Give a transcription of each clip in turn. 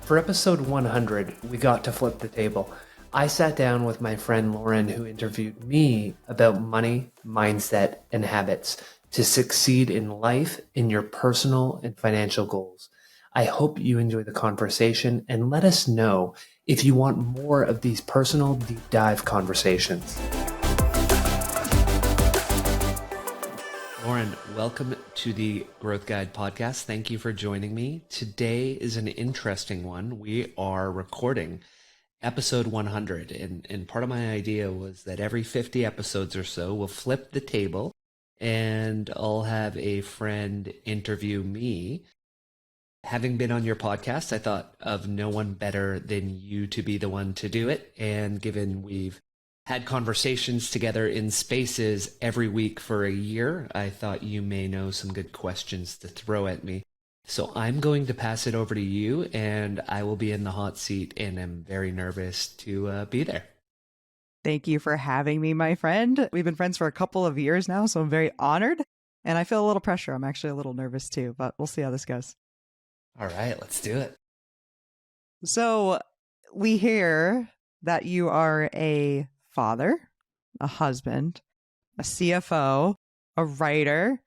For episode 100, we got to flip the table. I sat down with my friend Lauren, who interviewed me about money, mindset, and habits to succeed in life in your personal and financial goals. I hope you enjoy the conversation and let us know if you want more of these personal deep dive conversations. Lauren, welcome to the Growth Guide podcast. Thank you for joining me. Today is an interesting one. We are recording episode 100, and part of my idea was that every 50 episodes or so, we'll flip the table and I'll have a friend interview me. Having been on your podcast, I thought of no one better than you to be the one to do it. And given we've had conversations together in spaces every week for a year, I thought you may know some good questions to throw at me. So I'm going to pass it over to you, and I will be in the hot seat, and I'm very nervous to be there. Thank you for having me, my friend. We've been friends for a couple of years now, so I'm very honored, and I feel a little pressure. I'm actually a little nervous too, but we'll see how this goes. All right, let's do it. So we hear that you are a father, a husband, a CFO, a writer,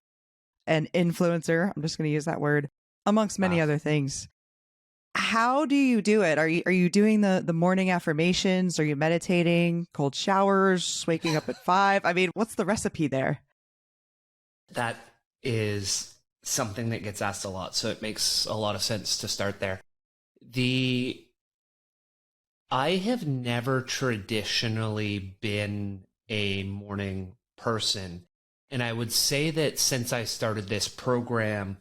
an influencer. I'm just going to use that word, amongst many other things. How do you do it? Are you doing the morning affirmations? Are you meditating, cold showers, waking up at 5? I mean, what's the recipe there? That is something that gets asked a lot, so it makes a lot of sense to start there. I have never traditionally been a morning person. And I would say that since I started this program,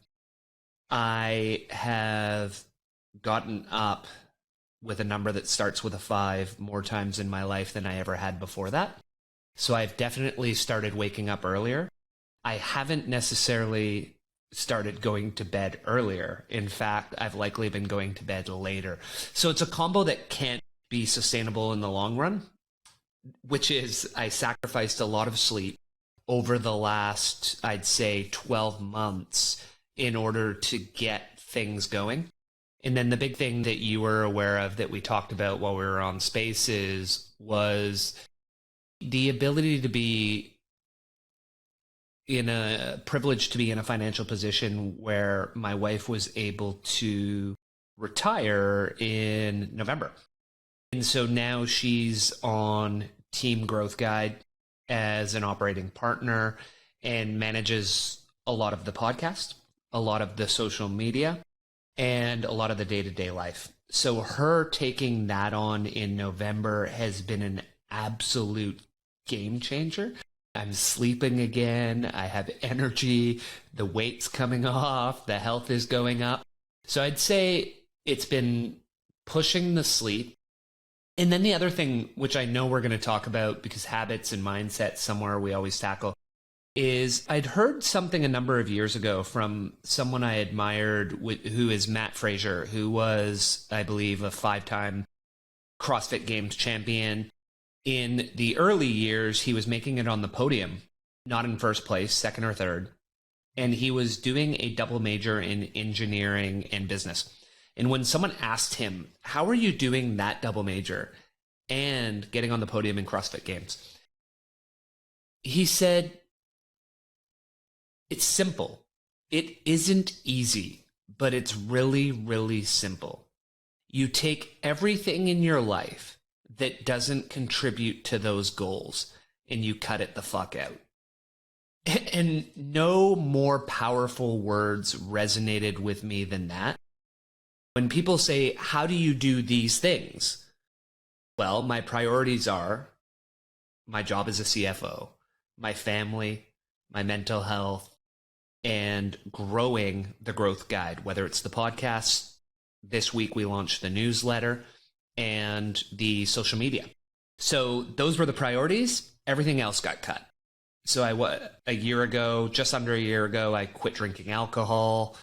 I have gotten up with a number that starts with a 5 more times in my life than I ever had before that. So I've definitely started waking up earlier. I haven't necessarily started going to bed earlier. In fact, I've likely been going to bed later. So it's a combo that can't be sustainable in the long run, which is I sacrificed a lot of sleep over the last, I'd say, 12 months in order to get things going. And then the big thing that you were aware of that we talked about while we were on Spaces was the ability to be privileged to be in a financial position where my wife was able to retire in November. And so now she's on Team Growth Guide as an operating partner and manages a lot of the podcast, a lot of the social media, and a lot of the day-to-day life. So her taking that on in November has been an absolute game changer. I'm sleeping again. I have energy. The weight's coming off. The health is going up. So I'd say it's been pushing the sleep. And then the other thing, which I know we're going to talk about because habits and mindset somewhere we always tackle, is I'd heard something a number of years ago from someone I admired who is Matt Fraser, who was, I believe, a 5-time CrossFit Games champion. In the early years, he was making it on the podium, not in first place, second or third. And he was doing a double major in engineering and business. And when someone asked him, how are you doing that double major and getting on the podium in CrossFit Games? He said, it's simple. It isn't easy, but it's really, really simple. You take everything in your life that doesn't contribute to those goals and you cut it the fuck out. And no more powerful words resonated with me than that. When people say, how do you do these things? Well, my priorities are my job as a CFO, my family, my mental health, and growing the Growth Guide, whether it's the podcast. This week we launched the newsletter and the social media. So those were the priorities. Everything else got cut. So just under a year ago, I quit drinking alcohol.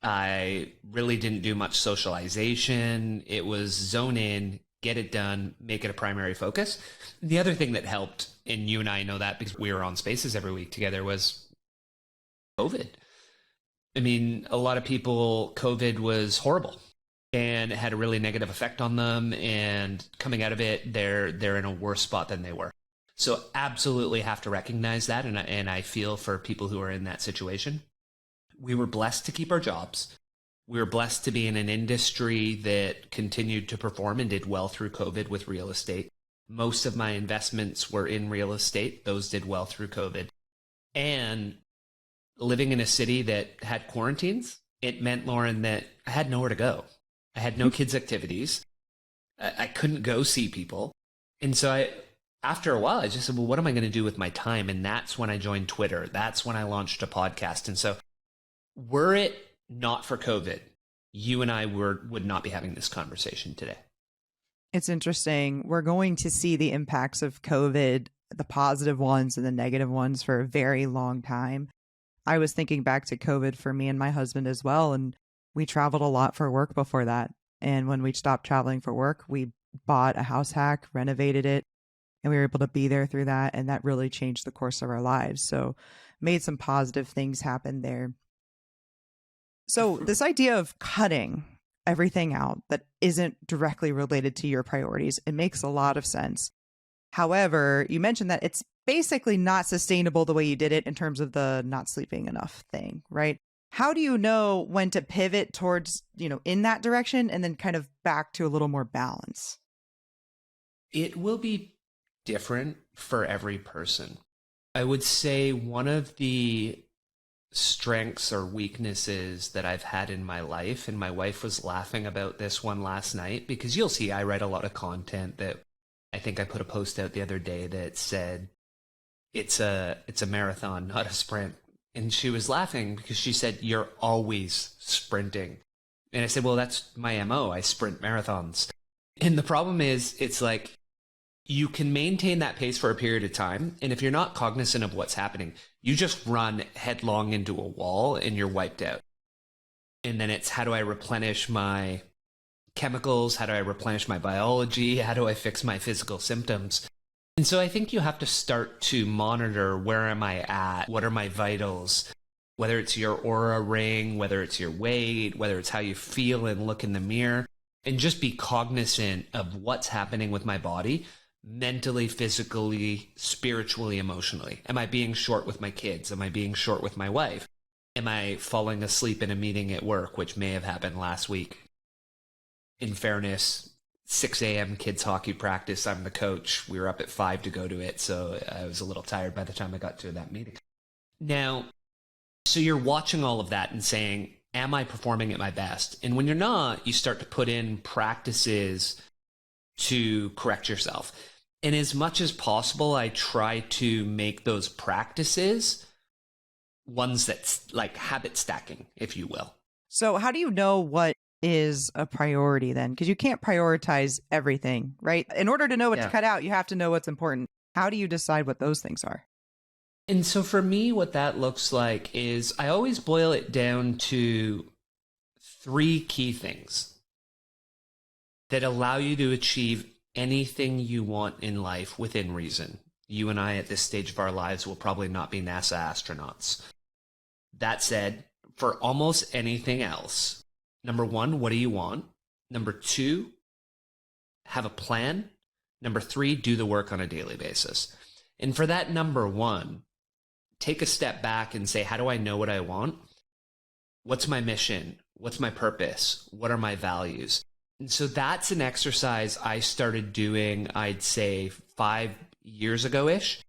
I really didn't do much socialization. It was zone in, get it done, make it a primary focus. The other thing that helped, and you and I know that because we were on Spaces every week together, was COVID. I mean, a lot of people, COVID was horrible. and it had a really negative effect on them. And coming out of it, they're in a worse spot than they were. So absolutely have to recognize that. And I feel for people who are in that situation. We were blessed to keep our jobs. We were blessed to be in an industry that continued to perform and did well through COVID with real estate. Most of my investments were in real estate. Those did well through COVID. And living in a city that had quarantines, it meant, Lauren, that I had nowhere to go. I had no kids' activities. I couldn't go see people. And so after a while, I just said, well, what am I going to do with my time? And that's when I joined Twitter. That's when I launched a podcast. And so were it not for COVID, you and I would not be having this conversation today. It's interesting. We're going to see the impacts of COVID, the positive ones and the negative ones, for a very long time. I was thinking back to COVID for me and my husband as well. And we traveled a lot for work before that. And when we stopped traveling for work, we bought a house hack, renovated it, and we were able to be there through that. And that really changed the course of our lives. So made some positive things happen there. So this idea of cutting everything out that isn't directly related to your priorities, it makes a lot of sense. However, you mentioned that it's basically not sustainable the way you did it in terms of the not sleeping enough thing, right? How do you know when to pivot towards, in that direction and then kind of back to a little more balance? It will be different for every person. I would say one of the strengths or weaknesses that I've had in my life, and my wife was laughing about this one last night, because you'll see I write a lot of content that I think I put a post out the other day that said it's a marathon, not a sprint. And she was laughing because she said, you're always sprinting. And I said, well, that's my MO. I sprint marathons. And the problem is, it's like, you can maintain that pace for a period of time. And if you're not cognizant of what's happening, you just run headlong into a wall and you're wiped out. And then it's, how do I replenish my chemicals? How do I replenish my biology? How do I fix my physical symptoms? And so I think you have to start to monitor, where am I at? What are my vitals? Whether it's your aura ring, whether it's your weight, whether it's how you feel and look in the mirror, and just be cognizant of what's happening with my body. Mentally, physically, spiritually, emotionally. Am I being short with my kids? Am I being short with my wife? Am I falling asleep in a meeting at work, which may have happened last week? In fairness, 6 a.m. kids hockey practice. I'm the coach. We were up at 5 to go to it, so I was a little tired by the time I got to that meeting. Now, so you're watching all of that and saying, am I performing at my best? And when you're not, you start to put in practices to correct yourself. And as much as possible, I try to make those practices ones that's like habit stacking, if you will. So how do you know what is a priority then? Because you can't prioritize everything, right? In order to know what to cut out, you have to know what's important. How do you decide what those things are? And so for me, what that looks like is I always boil it down to 3 key things that allow you to achieve anything you want in life within reason. You and I at this stage of our lives will probably not be NASA astronauts. That said, for almost anything else, number 1, what do you want? Number 2, have a plan. Number 3, do the work on a daily basis. And for that number 1, take a step back and say, how do I know what I want? What's my mission? What's my purpose? What are my values? And so that's an exercise I started doing, I'd say 5 years ago-ish,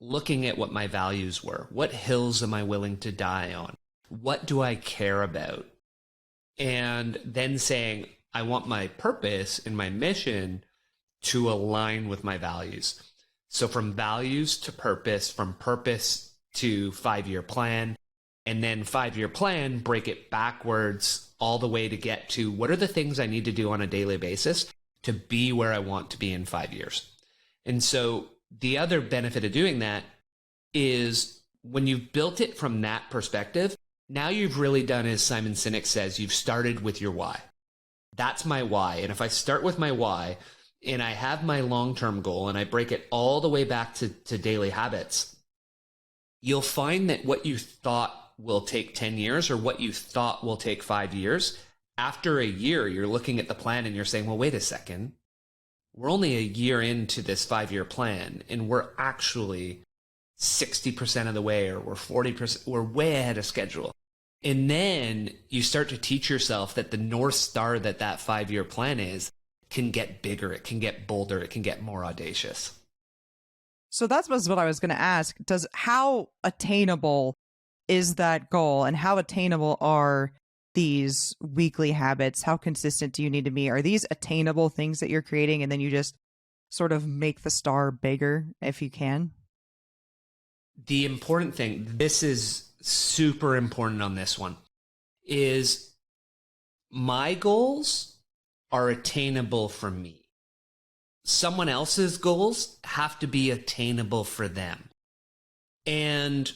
looking at what my values were. What hills am I willing to die on? What do I care about? And then saying, I want my purpose and my mission to align with my values. So from values to purpose, from purpose to 5-year plan, and then 5-year plan, break it backwards all the way to get to what are the things I need to do on a daily basis to be where I want to be in 5 years. And so the other benefit of doing that is when you've built it from that perspective, now you've really done, as Simon Sinek says, you've started with your why. That's my why. And if I start with my why and I have my long-term goal and I break it all the way back to daily habits, you'll find that what you thought will take 10 years or what you thought will take 5 years After a year, you're looking at the plan and you're saying, well, wait a second. We're only a year into this 5-year plan, and we're actually 60% of the way, or we're 40%, we're way ahead of schedule. And then you start to teach yourself that the North Star that 5-year plan is can get bigger, it can get bolder, it can get more audacious. So that's what I was going to ask. How attainable is that goal, and how attainable are these weekly habits? How consistent do you need to be? Are these attainable things that you're creating, and then you just sort of make the star bigger if you can? The important thing, this is super important on this one, is my goals are attainable for me. Someone else's goals have to be attainable for them. And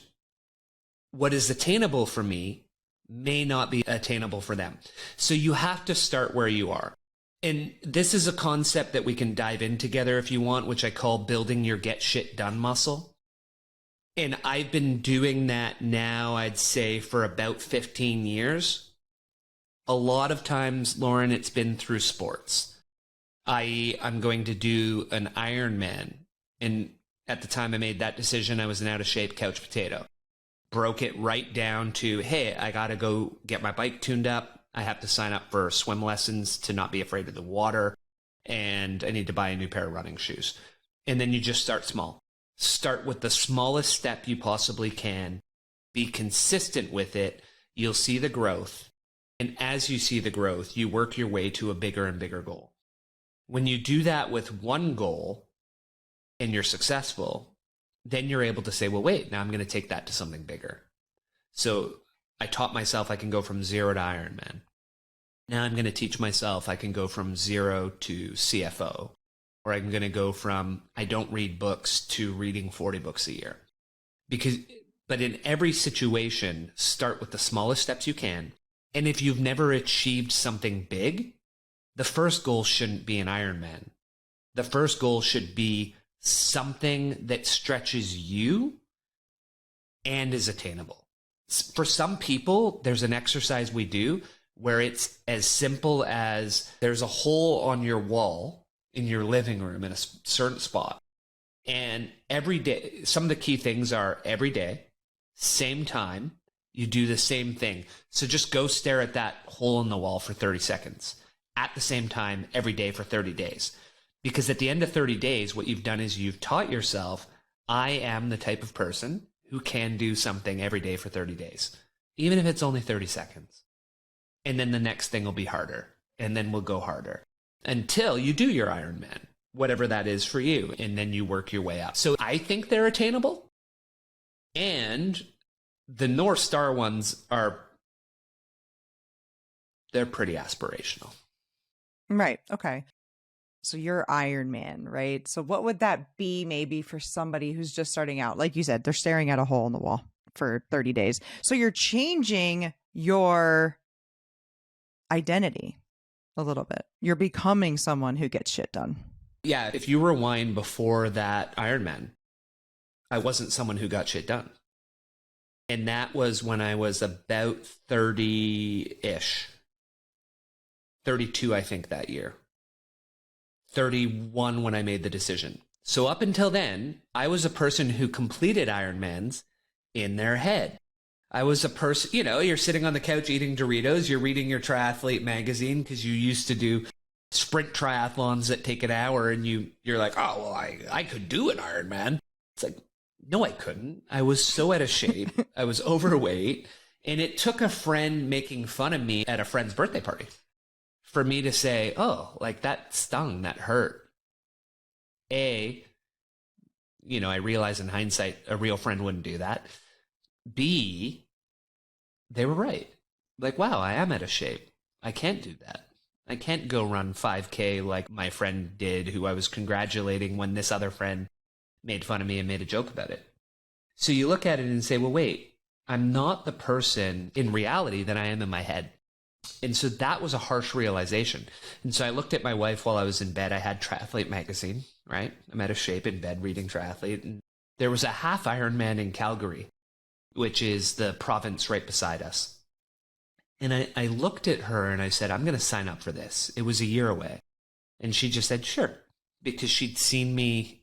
what is attainable for me may not be attainable for them. So you have to start where you are. And this is a concept that we can dive in together if you want, which I call building your get shit done muscle. And I've been doing that now, I'd say, for about 15 years. A lot of times, Lauren, it's been through sports. I'm going to do an Ironman. And at the time I made that decision, I was an out-of-shape couch potato. Broke it right down to, hey, I got to go get my bike tuned up. I have to sign up for swim lessons to not be afraid of the water. And I need to buy a new pair of running shoes. And then you just start small. Start with the smallest step you possibly can. Be consistent with it. You'll see the growth. And as you see the growth, you work your way to a bigger and bigger goal. When you do that with one goal and you're successful, then you're able to say, well, wait, now I'm going to take that to something bigger. So I taught myself I can go from 0 to Ironman. Now I'm going to teach myself I can go from 0 to CFO. Or I'm going to go from I don't read books to reading 40 books a year. But in every situation, start with the smallest steps you can. And if you've never achieved something big, the first goal shouldn't be an Ironman. The first goal should be something that stretches you and is attainable. For some people, there's an exercise we do where it's as simple as there's a hole on your wall in your living room in a certain spot. And every day, some of the key things are every day, same time, you do the same thing. So just go stare at that hole in the wall for 30 seconds at the same time every day for 30 days. Because at the end of 30 days, what you've done is you've taught yourself, I am the type of person who can do something every day for 30 days, even if it's only 30 seconds. And then the next thing will be harder, and then we'll go harder until you do your Ironman, whatever that is for you, and then you work your way up. So I think they're attainable, and the North Star ones they're pretty aspirational. Right. Okay. So you're Iron Man, right? So what would that be maybe for somebody who's just starting out? Like you said, they're staring at a hole in the wall for 30 days. So you're changing your identity a little bit. You're becoming someone who gets shit done. Yeah. If you rewind before that Ironman, I wasn't someone who got shit done. And that was when I was about 30-ish. 32, I think, that year. 31 when I made the decision. So up until then, I was a person who completed Ironmans in their head. I was a person, you're sitting on the couch eating Doritos, you're reading your triathlete magazine because you used to do sprint triathlons that take an hour, and you're like, oh, well, I could do an Ironman. It's like, no, I couldn't. I was so out of shape. I was overweight. And it took a friend making fun of me at a friend's birthday party for me to say, oh, like that stung, that hurt. I realize in hindsight, a real friend wouldn't do that. B, they were right. Like, wow, I am out of shape. I can't do that. I can't go run 5K like my friend did, who I was congratulating when this other friend made fun of me and made a joke about it. So you look at it and say, well, wait, I'm not the person in reality that I am in my head. And so that was a harsh realization. And so I looked at my wife while I was in bed. I had Triathlete magazine, right? I'm out of shape in bed reading Triathlete. And there was a half Ironman in Calgary, which is the province right beside us. And I looked at her and I said, I'm going to sign up for this. It was a year away. And she just said, sure, because she'd seen me,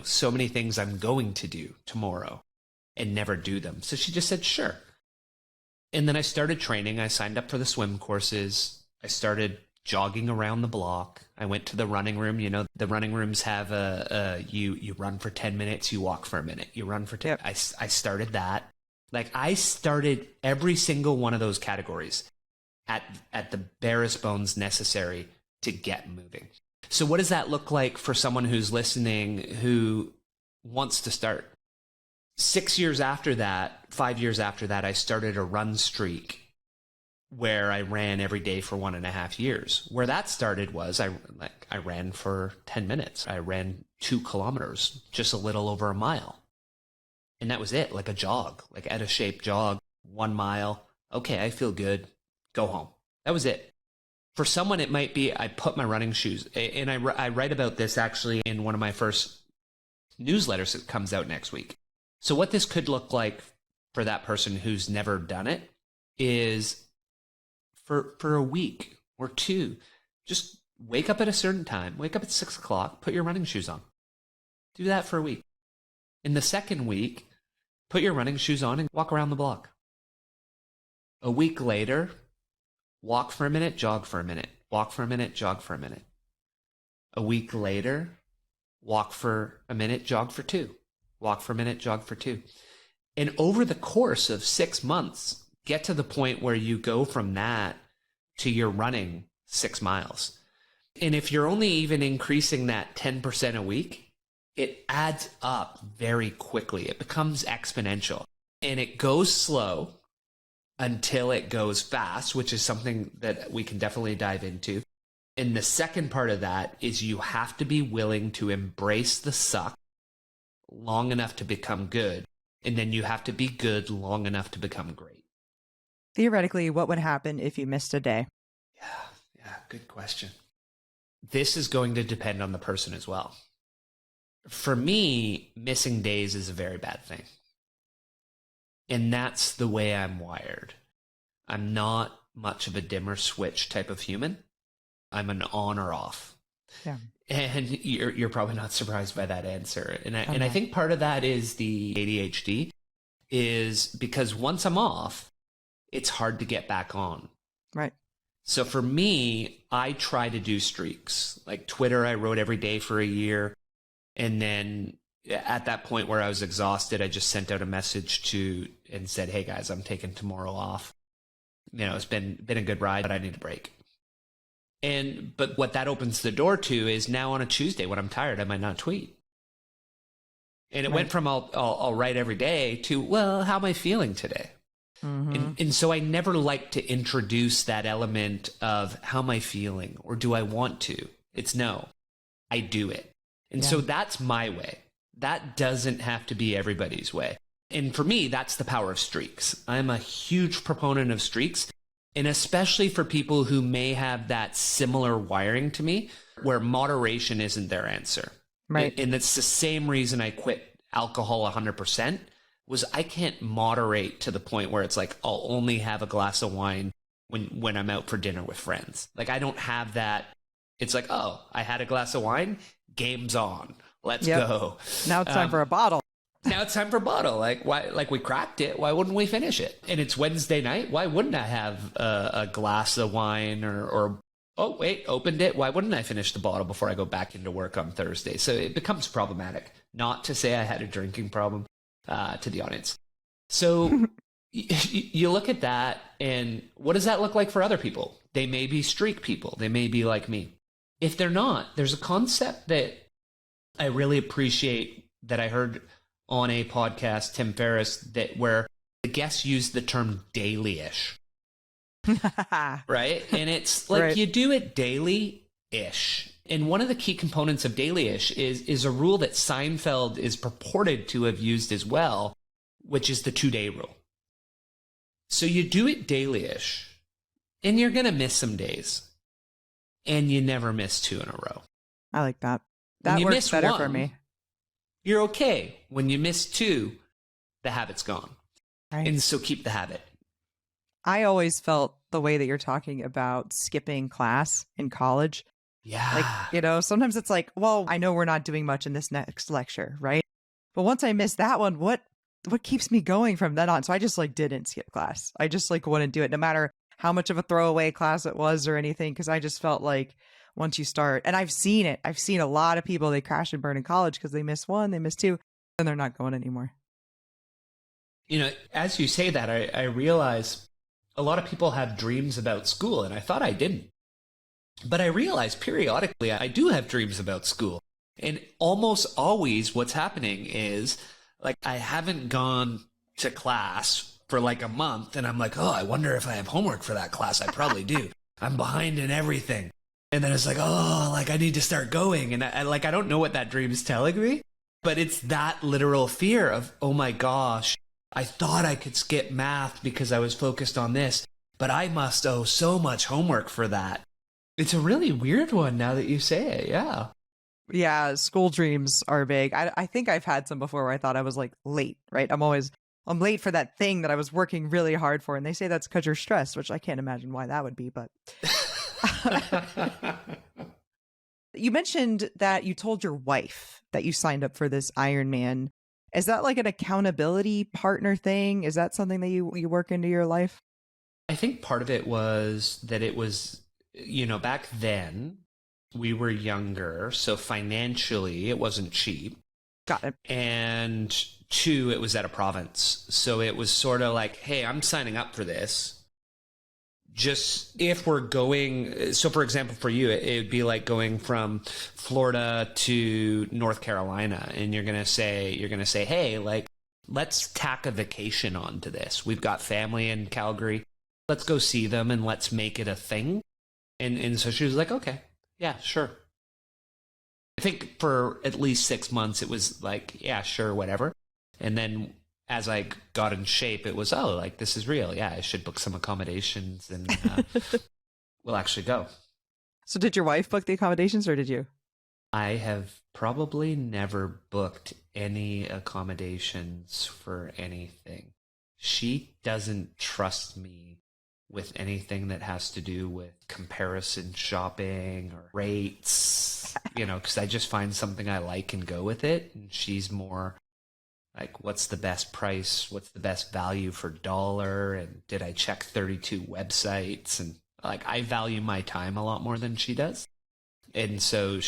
so many things I'm going to do tomorrow and never do them. So she just said, sure. And then I started training. I signed up for the swim courses. I started jogging around the block. I went to the running room. The running rooms have you run for 10 minutes, you walk for a minute, you run for 10. Yep. I started that. Like, I started every single one of those categories at the barest bones necessary to get moving. So what does that look like for someone who's listening who wants to start? 5 years after that, I started a run streak where I ran every day for 1.5 years. Where that started was I ran for 10 minutes. I ran 2 kilometers, just a little over a mile. And that was it, like a jog, like out of shape jog, 1 mile. Okay, I feel good. Go home. That was it. For someone, it might be I put my running shoes, and I write about this actually in one of my first newsletters that comes out next week. So what this could look like for that person who's never done it is for a week or 2, just wake up at a certain time, wake up at 6 o'clock, put your running shoes on. Do that for a week. In the second week, put your running shoes on and walk around the block. A week later, walk for a minute, jog for a minute. Walk for a minute, jog for a minute. A week later, walk for a minute, jog for 2. Walk for a minute, jog for 2. And over the course of 6 months, get to the point where you go from that to you're running 6 miles. And if you're only even increasing that 10% a week, it adds up very quickly. It becomes exponential. And it goes slow until it goes fast, which is something that we can definitely dive into. And the second part of that is you have to be willing to embrace the suck long enough to become good. And then you have to be good long enough to become great. Theoretically, what would happen if you missed a day? Yeah, good question. This is going to depend on the person as well. For me, missing days is a very bad thing. And that's the way I'm wired. I'm not much of a dimmer switch type of human. I'm an on or off. Yeah. And you're probably not surprised by that answer. And I think part of that is the ADHD, is because once I'm off, it's hard to get back on. Right. So for me, I try to do streaks. Like Twitter, I wrote every day for a year. And then at that point where I was exhausted, I just sent out a message and said, hey guys, I'm taking tomorrow off. It's been a good ride, but I need a break. But what that opens the door to is now on a Tuesday when I'm tired, I might not tweet. And it went from I'll write every day to, well, how am I feeling today? Mm-hmm. And so I never like to introduce that element of how am I feeling or do I want to? It's no, I do it. And so that's my way. That doesn't have to be everybody's way. And for me, that's the power of streaks. I'm a huge proponent of streaks, and especially for people who may have that similar wiring to me, where moderation isn't their answer. Right. And that's the same reason I quit alcohol 100%, was I can't moderate to the point where it's like, I'll only have a glass of wine when I'm out for dinner with friends. Like, I don't have that. It's like, oh, I had a glass of wine, game's on. Let's go. Now it's time for a bottle. Now it's time for a bottle. Like, why? Like, we cracked it. Why wouldn't we finish it? And it's Wednesday night. Why wouldn't I have a glass of wine or oh, wait, opened it. Why wouldn't I finish the bottle before I go back into work on Thursday? So it becomes problematic. Not to say I had a drinking problem to the audience. So you look at that, and what does that look like for other people? They may be streak people. They may be like me. If they're not, there's a concept that I really appreciate that I heard on a podcast, Tim Ferriss, that where the guests used the term daily-ish. Right? And it's like you do it daily-ish. And one of the key components of daily-ish is a rule that Seinfeld is purported to have used as well, which is the 2-day rule. So you do it daily-ish, and you're going to miss some days. And you never miss 2 in a row. I like that. That works better for me. You're okay. When you miss 2, the habit's gone. Right. And so keep the habit. I always felt the way that you're talking about skipping class in college. Yeah. Like, sometimes it's like, well, I know we're not doing much in this next lecture, right? But once I miss that one, what keeps me going from then on? So I just like didn't skip class. I just like wouldn't do it no matter how much of a throwaway class it was or anything, because I just felt like once you start, and I've seen it. I've seen a lot of people, they crash and burn in college because they miss one, they miss two, and they're not going anymore. As you say that, I realize a lot of people have dreams about school, and I thought I didn't. But I realize periodically I do have dreams about school. And almost always what's happening is, like, I haven't gone to class for like a month, and I'm like, oh, I wonder if I have homework for that class. I probably do. I'm behind in everything. And then it's like, oh, like I need to start going. And I don't know what that dream is telling me, but it's that literal fear of, oh my gosh, I thought I could skip math because I was focused on this, but I must owe so much homework for that. It's a really weird one now that you say it. Yeah. Yeah, school dreams are big. I think I've had some before where I thought I was like late, right? I'm late for that thing that I was working really hard for. And they say that's because you're stressed, which I can't imagine why that would be, but you mentioned that you told your wife that you signed up for this Ironman. Is that like an accountability partner thing? Is that something that you work into your life? I think part of it was that it was, back then we were younger, so financially it wasn't cheap. Got it. And two, it was at a province. So it was sort of like, hey, I'm signing up for this. Just if we're going, so for example, for you, it would be like going from Florida to North Carolina, and you're going to say, hey, like, let's tack a vacation onto this. We've got family in Calgary. Let's go see them and let's make it a thing. And so she was like, okay, yeah, sure. I think for at least 6 months, it was like, yeah, sure, whatever. And then as I got in shape, it was, oh, like, this is real. Yeah, I should book some accommodations and we'll actually go. So did your wife book the accommodations or did you? I have probably never booked any accommodations for anything. She doesn't trust me with anything that has to do with comparison shopping or rates, because I just find something I like and go with it. And she's more like, what's the best price? What's the best value for dollar? And did I check 32 websites? And like, I value my time a lot more than she does. And so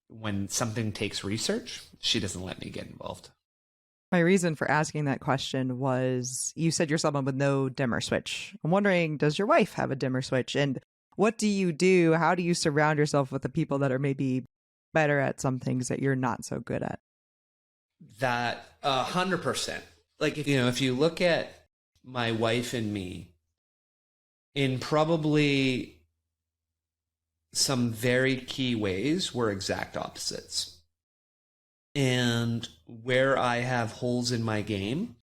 when something takes research, she doesn't let me get involved. My reason for asking that question was you said you're someone with no dimmer switch. I'm wondering, does your wife have a dimmer switch? And what do you do? How do you surround yourself with the people that are maybe better at some things that you're not so good at? That 100%. Like, if you look at my wife and me, in probably some very key ways, we're exact opposites. And where I have holes in my game,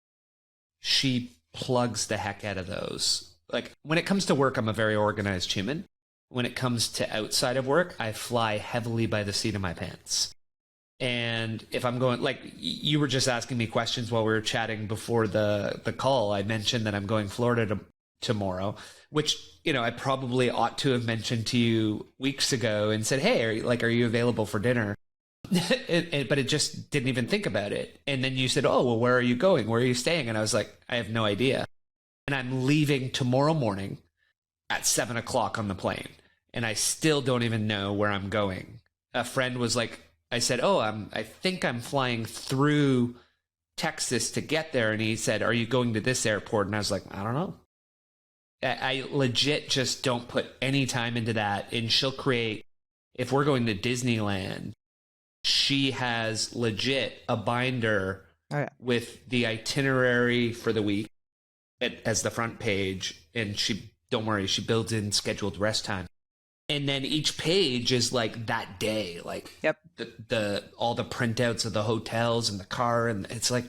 she plugs the heck out of those. Like, when it comes to work, I'm a very organized human. When it comes to outside of work, I fly heavily by the seat of my pants. And if I'm going, like, you were just asking me questions while we were chatting before the call, I mentioned that I'm going Florida tomorrow, which, I probably ought to have mentioned to you weeks ago and said, hey, are you available for dinner? But it just didn't even think about it. And then you said, oh, well, where are you going? Where are you staying? And I was like, I have no idea. And I'm leaving tomorrow morning at 7:00 on the plane. And I still don't even know where I'm going. A friend was like, I said, oh, I think I'm flying through Texas to get there. And he said, are you going to this airport? And I was like, I don't know. I legit just don't put any time into that. And she'll create, if we're going to Disneyland, she has legit a binder with the itinerary for the week as the front page. And don't worry, she builds in scheduled rest time. And then each page is like that day, like yep. all the printouts of the hotels and the car. And it's like,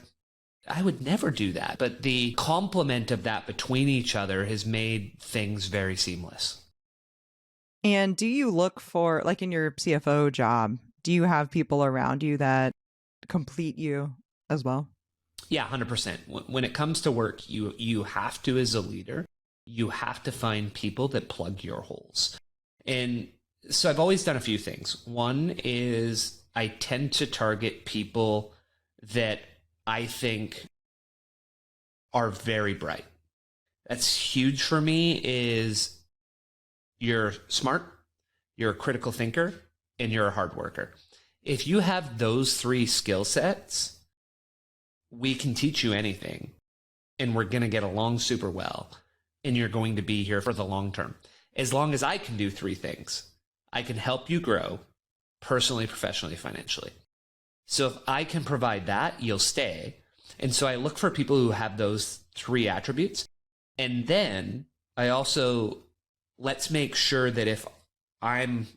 I would never do that. But the complement of that between each other has made things very seamless. And do you look for, like in your CFO job, do you have people around you that complete you as well? Yeah, 100%. When it comes to work, you have to as a leader. You have to find people that plug your holes. And so I've always done a few things. One is I tend to target people that I think are very bright. That's huge for me. Is you're smart, you're a critical thinker, and you're a hard worker. If you have those three skill sets, we can teach you anything, and we're going to get along super well, and you're going to be here for the long term. As long as I can do three things, I can help you grow personally, professionally, financially. So if I can provide that, you'll stay. And so I look for people who have those three attributes. And then I also, let's make sure that if I'm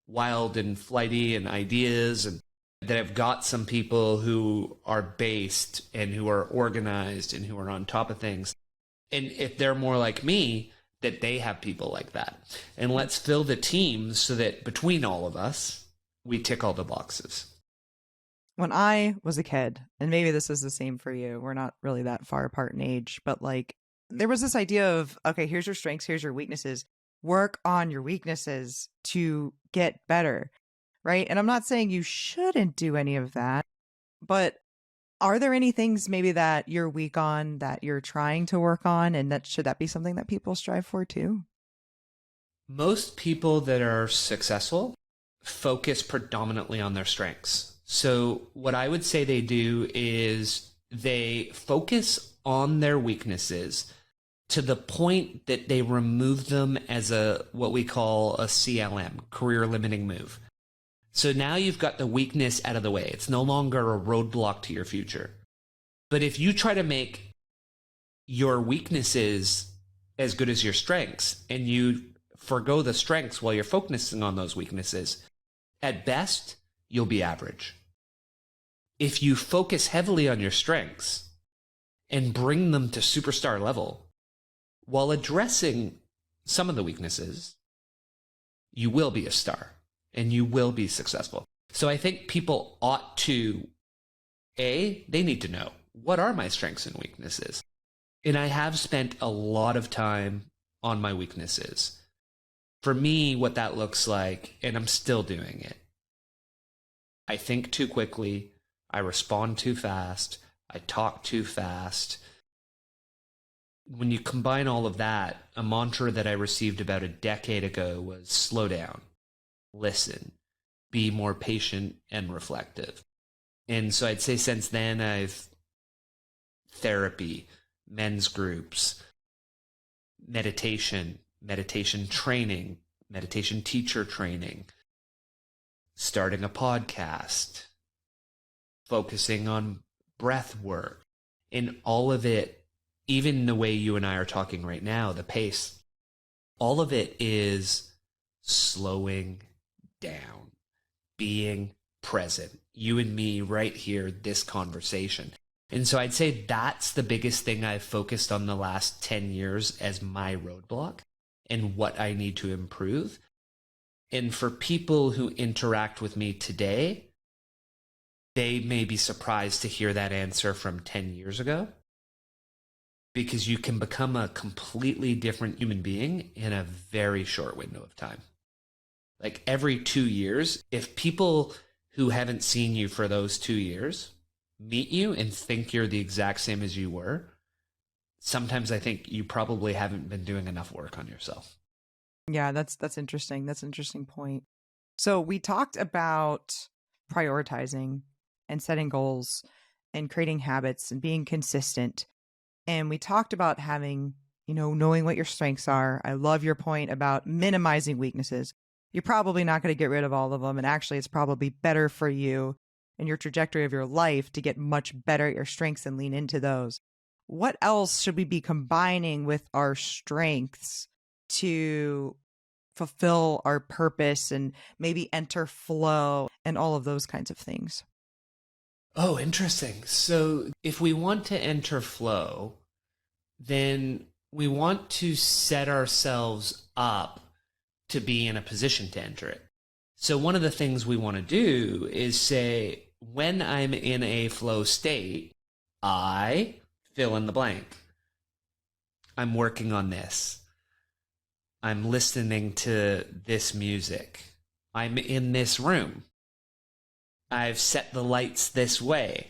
wild and flighty and ideas, and that I've got some people who are based and who are organized and who are on top of things. And if they're more like me, that they have people like that. And let's fill the teams so that between all of us, we tick all the boxes. When I was a kid, and maybe this is the same for you, we're not really that far apart in age, but like there was this idea of, okay, here's your strengths, here's your weaknesses. Work on your weaknesses to get better, right? And I'm not saying you shouldn't do any of that, but are there any things maybe that you're weak on that you're trying to work on, and that should that be something that people strive for too? Most people that are successful focus predominantly on their strengths. So what I would say they do is they focus on their weaknesses to the point that they remove them as what we call a CLM, career limiting move. So now you've got the weakness out of the way. It's no longer a roadblock to your future. But if you try to make your weaknesses as good as your strengths, and you forgo the strengths while you're focusing on those weaknesses, at best, you'll be average. If you focus heavily on your strengths and bring them to superstar level while addressing some of the weaknesses, you will be a star and you will be successful. So I think people ought to, they need to know, what are my strengths and weaknesses? And I have spent a lot of time on my weaknesses. For me, what that looks like, and I'm still doing it, I think too quickly, I respond too fast, I talk too fast. When you combine all of that, a mantra that I received about a decade ago was slow down, listen, be more patient and reflective. And so I'd say since then, I've therapy, men's groups, meditation training, meditation teacher training, starting a podcast, focusing on breath work, and all of it, even the way you and I are talking right now, the pace, all of it is slowing down, being present, you and me right here, this conversation. And so I'd say that's the biggest thing I've focused on the last 10 years as my roadblock and what I need to improve. And for people who interact with me today, they may be surprised to hear that answer from 10 years ago, because you can become a completely different human being in a very short window of time. Like every 2 years, if people who haven't seen you for those 2 years meet you and think you're the exact same as you were, sometimes I think you probably haven't been doing enough work on yourself. Yeah, that's interesting. That's an interesting point. So we talked about prioritizing and setting goals and creating habits and being consistent. And we talked about having, knowing what your strengths are. I love your point about minimizing weaknesses. You're probably not going to get rid of all of them. And actually, it's probably better for you and your trajectory of your life to get much better at your strengths and lean into those. What else should we be combining with our strengths to fulfill our purpose and maybe enter flow and all of those kinds of things? Oh, interesting. So if we want to enter flow, then we want to set ourselves up to be in a position to enter it. So one of the things we want to do is say, when I'm in a flow state, I fill in the blank. I'm working on this. I'm listening to this music. I'm in this room. I've set the lights this way.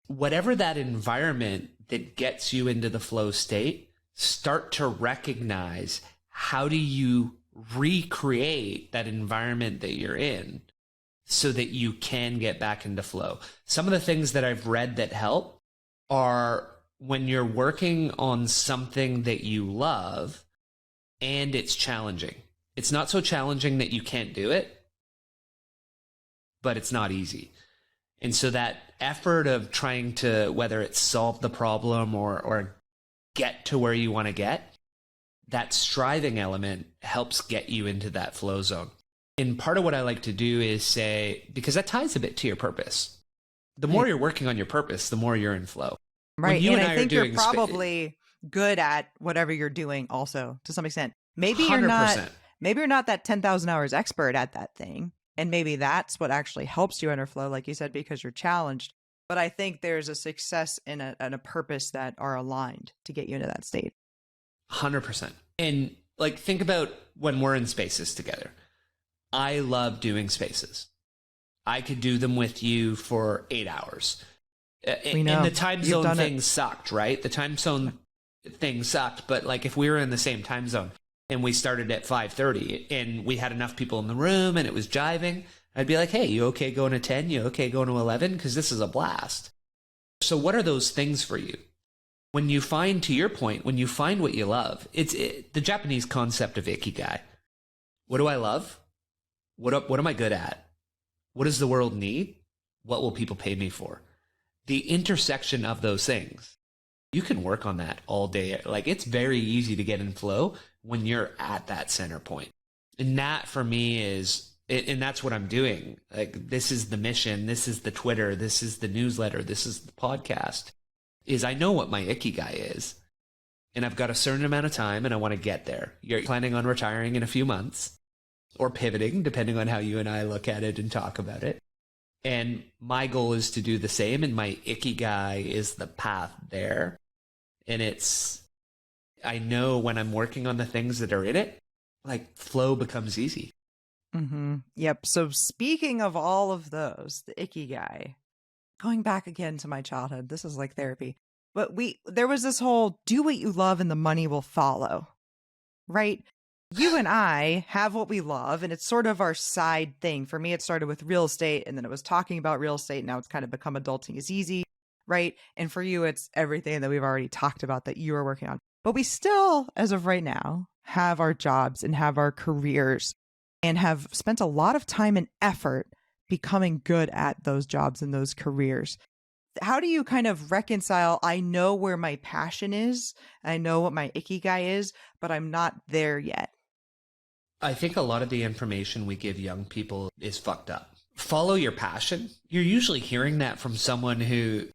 Whatever that environment that gets you into the flow state, start to recognize how do you recreate that environment that you're in so that you can get back into flow. Some of the things that I've read that help are when you're working on something that you love and it's challenging. It's not so challenging that you can't do it, but it's not easy. And so that effort of trying to, whether it's solve the problem or get to where you want to get, that striving element helps get you into that flow zone. And part of what I like to do is say, because that ties a bit to your purpose. The more you're working on your purpose, the more you're in flow. Right. And I think you're probably good at whatever you're doing also to some extent. Maybe you're 100%. not that 10,000 hours expert at that thing. And maybe that's what actually helps you enter flow, like you said, because you're challenged. But I think there's a success and a purpose that are aligned to get you into that state. 100%. And like, think about when we're in spaces together. I love doing spaces. I could do them with you for 8 hours. We know. And the time You've zone done thing it. sucked, right? The time zone thing sucked. But like, if we were in the same time zone and we started at 5:30 and we had enough people in the room and it was jiving, I'd be like, hey, you okay going to 10? You okay going to 11? Because this is a blast. So what are those things for you? When you find, to your point, when you find what you love, it's the Japanese concept of ikigai. What do I love? What am I good at? What does the world need? What will people pay me for? The intersection of those things, you can work on that all day. Like, it's very easy to get in flow when you're at that center point. And that for me is, and that's what I'm doing. Like, this is the mission. This is the Twitter. This is the newsletter. This is the podcast. Is I know what my ikigai is. And I've got a certain amount of time and I want to get there. You're planning on retiring in a few months or pivoting, depending on how you and I look at it and talk about it. And my goal is to do the same. And my ikigai is the path there. And I know when I'm working on the things that are in it, like, flow becomes easy. Mm-hmm. Yep. So speaking of all of those, the ikigai, going back again to my childhood, this is like therapy. But there was this whole do what you love and the money will follow, right? You and I have what we love, and it's sort of our side thing. For me, it started with real estate, and then it was talking about real estate. Now it's kind of become adulting is easy, right? And for you, it's everything that we've already talked about that you are working on. But we still, as of right now, have our jobs and have our careers and have spent a lot of time and effort becoming good at those jobs and those careers. How do you kind of reconcile, I know where my passion is, I know what my ikigai is, but I'm not there yet? I think a lot of the information we give young people is fucked up. Follow your passion. You're usually hearing that from someone who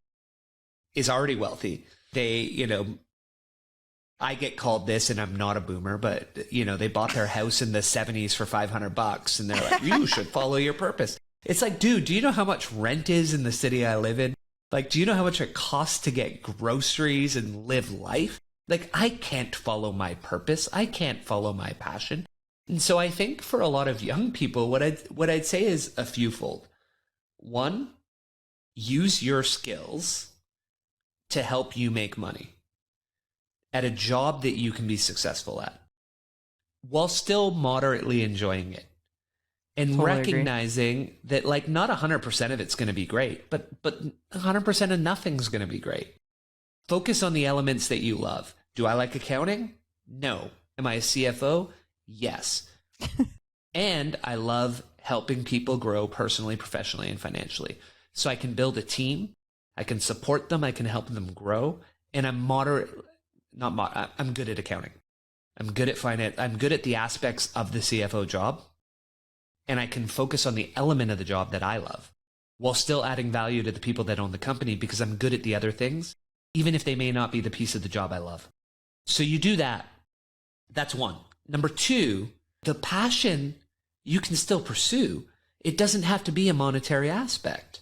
is already wealthy. I get called this, and I'm not a boomer, but they bought their house in the 70s for $500 and they're like, you should follow your purpose. It's like, dude, do you know how much rent is in the city I live in? Like, do you know how much it costs to get groceries and live life? Like, I can't follow my purpose. I can't follow my passion. And so I think for a lot of young people, what I'd say is a fewfold. One, use your skills to help you make money at a job that you can be successful at while still moderately enjoying it. And totally recognizing that, like, not 100% of it's going to be great, but 100% of nothing's going to be great. Focus on the elements that you love. Do I like accounting? No. Am I a CFO? Yes. And I love helping people grow personally, professionally, and financially. So I can build a team. I can support them. I can help them grow. And I'm I'm good at accounting. I'm good at finance. I'm good at the aspects of the CFO job. And I can focus on the element of the job that I love while still adding value to the people that own the company because I'm good at the other things, even if they may not be the piece of the job I love. So you do that. That's one. Number two, the passion you can still pursue. It doesn't have to be a monetary aspect.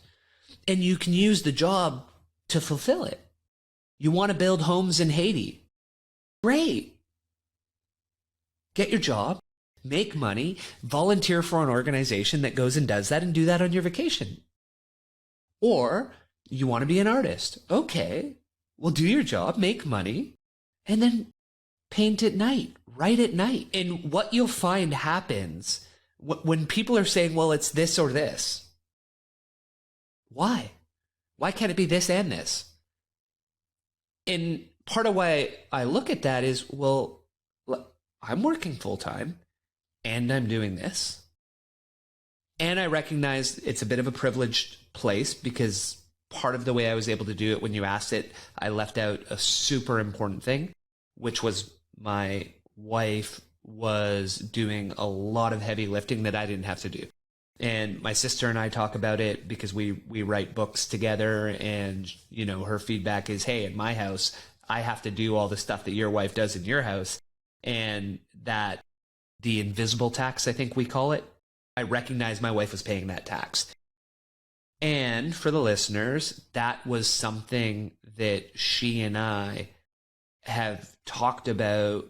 And you can use the job to fulfill it. You want to build homes in Haiti. Great. Get your job, make money, volunteer for an organization that goes and does that, and do that on your vacation. Or you want to be an artist. Okay, well, do your job, make money, and then paint at night, write at night. And what you'll find happens when people are saying, well, it's this or this. Why? Why can't it be this and this? And part of why I look at that is, well, I'm working full time and I'm doing this. And I recognize it's a bit of a privileged place because part of the way I was able to do it, when you asked it, I left out a super important thing, which was my wife was doing a lot of heavy lifting that I didn't have to do. And my sister and I talk about it because we write books together, and you know, her feedback is, hey, in my house, I have to do all the stuff that your wife does in your house. And that the invisible tax, I think we call it, I recognize my wife was paying that tax. And for the listeners, that was something that she and I have talked about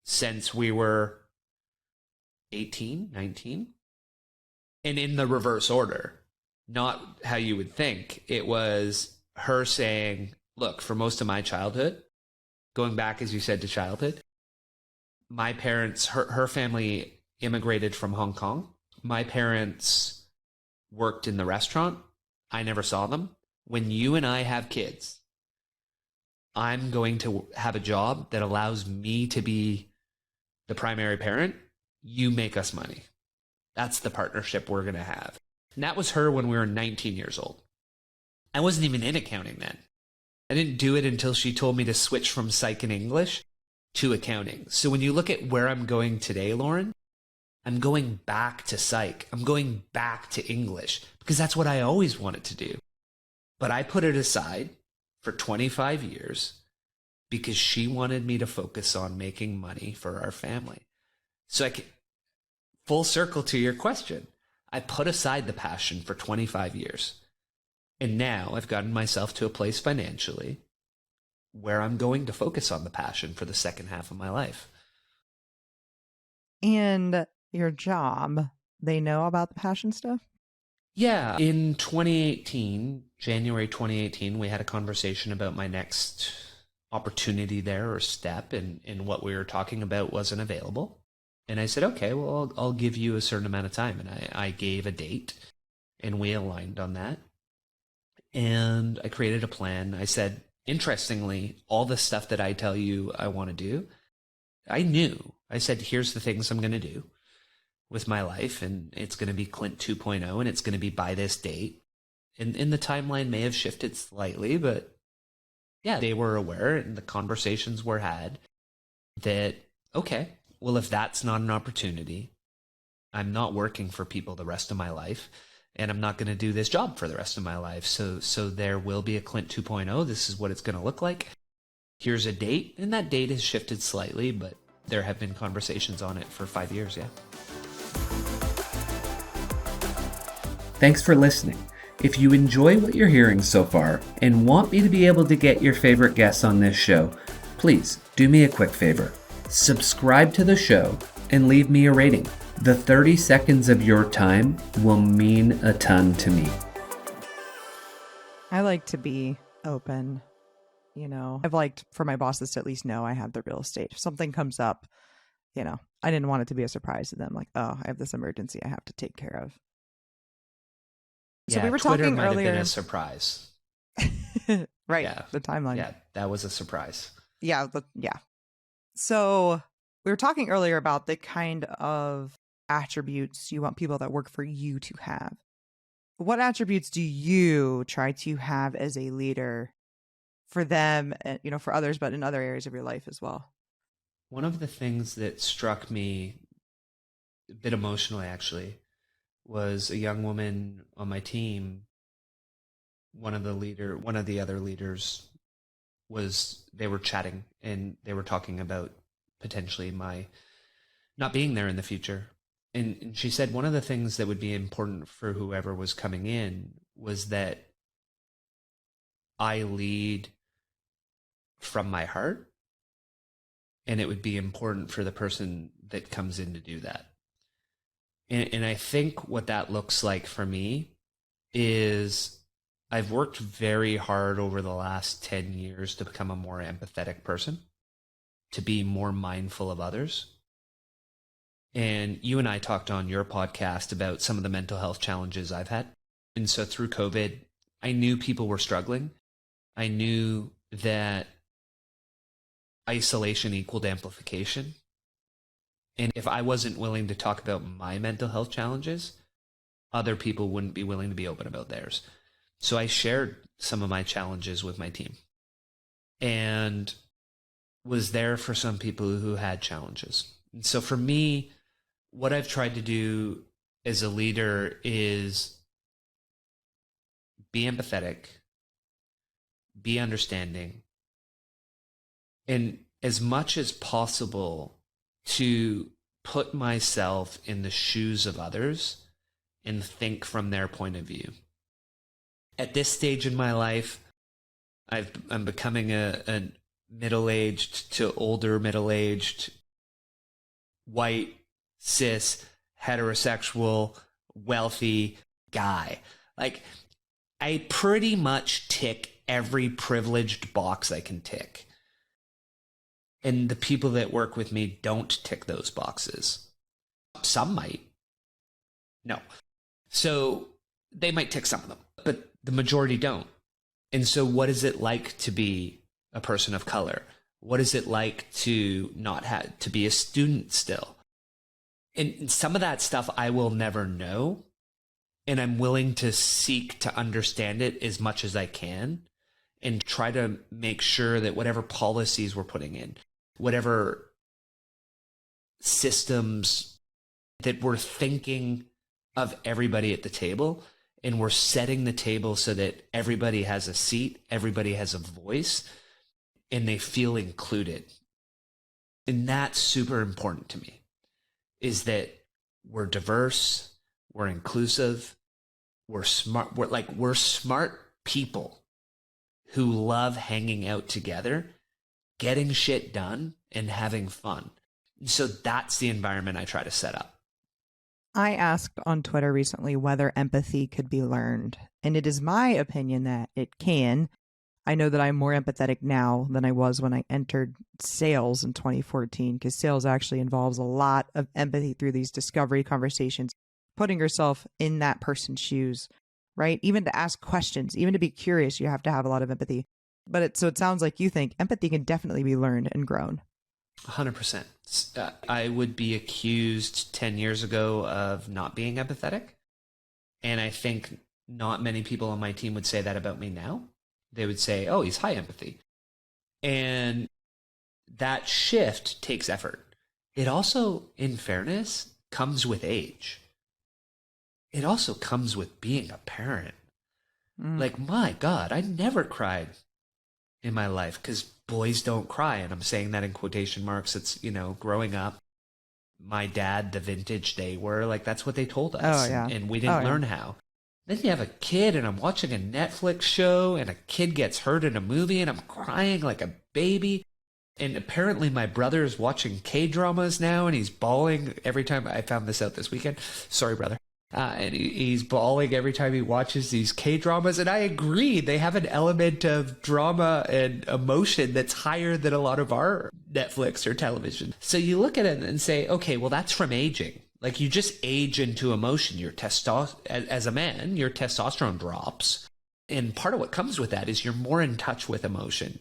since we were 18, 19. And in the reverse order, not how you would think. It was her saying, look, for most of my childhood, going back, as you said, to childhood, my parents, her family immigrated from Hong Kong. My parents worked in the restaurant. I never saw them. When you and I have kids, I'm going to have a job that allows me to be the primary parent. You make us money. That's the partnership we're going to have. And that was her when we were 19 years old. I wasn't even in accounting then. I didn't do it until she told me to switch from psych and English to accounting. So when you look at where I'm going today, Lauren, I'm going back to psych. I'm going back to English because that's what I always wanted to do. But I put it aside for 25 years because she wanted me to focus on making money for our family. So I can, full circle to your question, I put aside the passion for 25 years. And now I've gotten myself to a place financially where I'm going to focus on the passion for the second half of my life. And your job, they know about the passion stuff? Yeah. In 2018, January 2018, we had a conversation about my next opportunity there or step, and what we were talking about wasn't available. And I said, okay, well, I'll give you a certain amount of time. And I gave a date, and we aligned on that. And I created a plan. I said, interestingly, all the stuff that I tell you I want to do, I knew. I said, here's the things I'm going to do with my life, and it's going to be Clint 2.0, and it's going to be by this date. And the timeline may have shifted slightly, but yeah, they were aware, and the conversations were had that, okay, well, if that's not an opportunity, I'm not working for people the rest of my life, and I'm not going to do this job for the rest of my life. So there will be a Clint 2.0. This is what it's going to look like. Here's a date, and that date has shifted slightly, but there have been conversations on it for 5 years, yeah. Thanks for listening. If you enjoy what you're hearing so far and want me to be able to get your favorite guests on this show, please do me a quick favor. Subscribe to the show and leave me a rating. The 30 seconds of your time will mean a ton to me. I like to be open. You know, I've liked for my bosses to at least know I have the real estate. If something comes up, you know, I didn't want it to be a surprise to them. Like, oh, I have this emergency I have to take care of. So yeah, we were Twitter talking might earlier. have been a surprise. Right. Yeah. The timeline. Yeah, that was a surprise. Yeah. Yeah. So we were talking earlier about the kind of attributes you want people that work for you to have. What attributes do you try to have as a leader for them, and, you know, for others, but in other areas of your life as well? One of the things that struck me a bit emotionally, actually, was a young woman on my team. One of the other leaders they were chatting, and they were talking about potentially my not being there in the future. And she said one of the things that would be important for whoever was coming in was that I lead from my heart and it would be important for the person that comes in to do that. And I think what that looks like for me is I've worked very hard over the last 10 years to become a more empathetic person, to be more mindful of others. And you and I talked on your podcast about some of the mental health challenges I've had. And so through COVID, I knew people were struggling. I knew that isolation equaled amplification. And if I wasn't willing to talk about my mental health challenges, other people wouldn't be willing to be open about theirs. So I shared some of my challenges with my team and was there for some people who had challenges. And so for me, what I've tried to do as a leader is be empathetic, be understanding, and as much as possible to put myself in the shoes of others and think from their point of view. At this stage in my life, I'm becoming a middle-aged to older middle-aged, white, cis, heterosexual, wealthy guy. Like, I pretty much tick every privileged box I can tick. And the people that work with me don't tick those boxes. Some might. No. So they might tick some of them, but the majority don't. And so what is it like to be a person of color? What is it like to not have to be a student still? And some of that stuff I will never know. And I'm willing to seek to understand it as much as I can and try to make sure that whatever policies we're putting in, whatever systems that we're thinking of everybody at the table, and we're setting the table so that everybody has a seat, everybody has a voice, and they feel included. And that's super important to me, is that we're diverse, we're inclusive, we're smart, we're smart people who love hanging out together, getting shit done, and having fun. And so that's the environment I try to set up. I asked on Twitter recently whether empathy could be learned, and it is my opinion that it can. I know that I'm more empathetic now than I was when I entered sales in 2014, because sales actually involves a lot of empathy through these discovery conversations, putting yourself in that person's shoes, right? Even to ask questions, even to be curious, you have to have a lot of empathy. But so it sounds like you think empathy can definitely be learned and grown. 100%. I would be accused 10 years ago of not being empathetic. And I think not many people on my team would say that about me now. They would say, oh, he's high empathy. And that shift takes effort. It also, in fairness, comes with age. It also comes with being a parent. Like, my God, I never cried in my life because boys don't cry. And I'm saying that in quotation marks. It's, growing up, my dad, the vintage they were, like, that's what they told us. Oh, yeah. And we didn't learn how. Then you have a kid and I'm watching a Netflix show and a kid gets hurt in a movie and I'm crying like a baby. And apparently my brother is watching K-dramas now and he's bawling every time. I found this out this weekend. Sorry, brother. And he's bawling every time he watches these K-dramas. And I agree. They have an element of drama and emotion that's higher than a lot of our Netflix or television. So you look at it and say, okay, well, that's from aging. Like, you just age into emotion. As a man, your testosterone drops. And part of what comes with that is you're more in touch with emotion.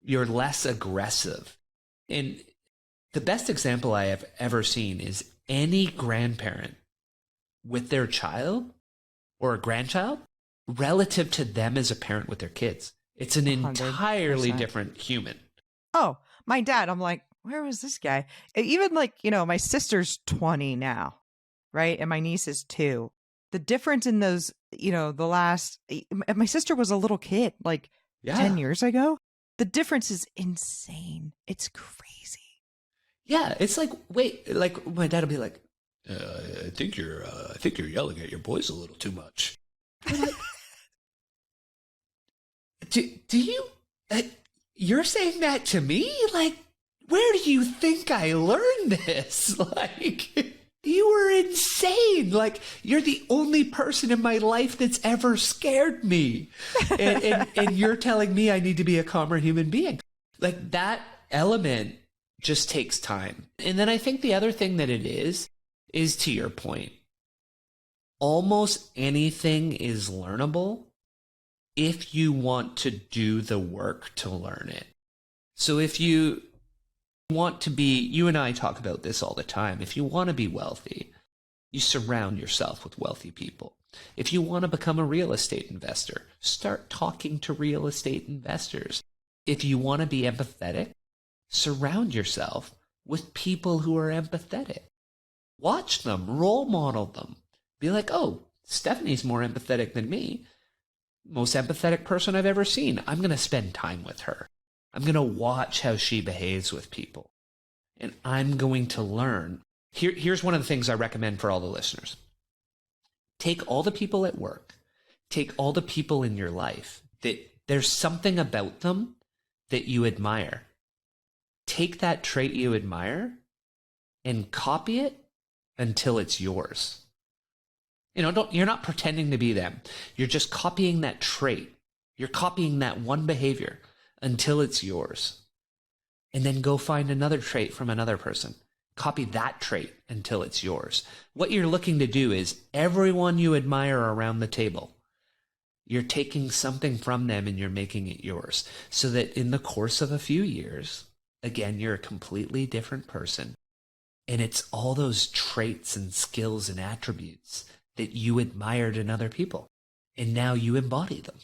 You're less aggressive. And the best example I have ever seen is any grandparent with their child or a grandchild relative to them as a parent with their kids. It's an 100%. Entirely different human. Oh, my dad, I'm like, where was this guy? Even like, my sister's 20 now, right? And my niece is 2. The difference in those, my sister was a little kid like 10 years ago. The difference is insane. It's crazy. Yeah. It's like, wait, like my dad will be like, I think you're yelling at your boys a little too much. Like, do you, you're saying that to me? Like, where do you think I learned this? Like, you were insane. Like, you're the only person in my life that's ever scared me. And you're telling me I need to be a calmer human being. Like, that element just takes time. And then I think the other thing that it is to your point, almost anything is learnable if you want to do the work to learn it. So if you want to be, you and I talk about this all the time, if you want to be wealthy, you surround yourself with wealthy people. If you want to become a real estate investor, start talking to real estate investors. If you want to be empathetic, surround yourself with people who are empathetic. Watch them, role model them. Be like, oh, Stephanie's more empathetic than me. Most empathetic person I've ever seen. I'm going to spend time with her. I'm going to watch how she behaves with people. And I'm going to learn. Here's one of the things I recommend for all the listeners. Take all the people at work. Take all the people in your life that there's something about them that you admire. Take that trait you admire and copy it until it's yours. You're not pretending to be them. You're just copying that trait. You're copying that one behavior until it's yours. And then go find another trait from another person. Copy that trait until it's yours. What you're looking to do is everyone you admire around the table, you're taking something from them and you're making it yours. So that in the course of a few years, again, you're a completely different person. And it's all those traits and skills and attributes that you admired in other people. And now you embody them.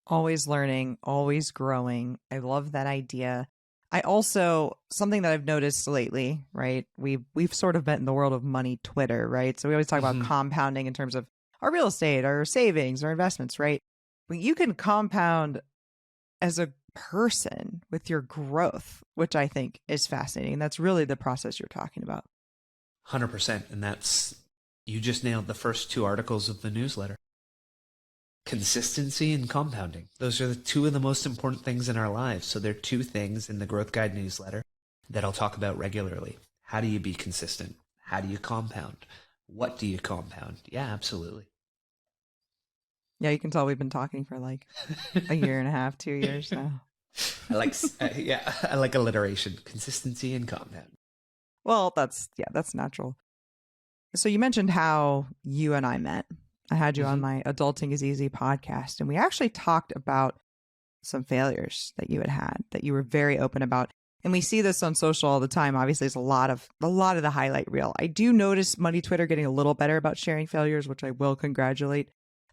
Always learning, always growing. I love that idea. I also, something that I've noticed lately, right? We've sort of been in the world of money Twitter, right? So we always talk about compounding in terms of our real estate, our savings, our investments, right? But you can compound as a person with your growth, which I think is fascinating. That's really the process you're talking about. 100%. And you just nailed the first two articles of the newsletter. Consistency and compounding. Those are the two of the most important things in our lives. So there are two things in the Growth Guide newsletter that I'll talk about regularly. How do you be consistent? How do you compound? What do you compound? Yeah, absolutely. Yeah, you can tell we've been talking for like a year and a half, 2 years now. I like alliteration, consistency and compound. Well, that's natural. So you mentioned how you and I met. I had you on my Adulting is Easy podcast, and we actually talked about some failures that you had that you were very open about. And we see this on social all the time. Obviously, it's a lot of the highlight reel. I do notice Money Twitter getting a little better about sharing failures, which I will congratulate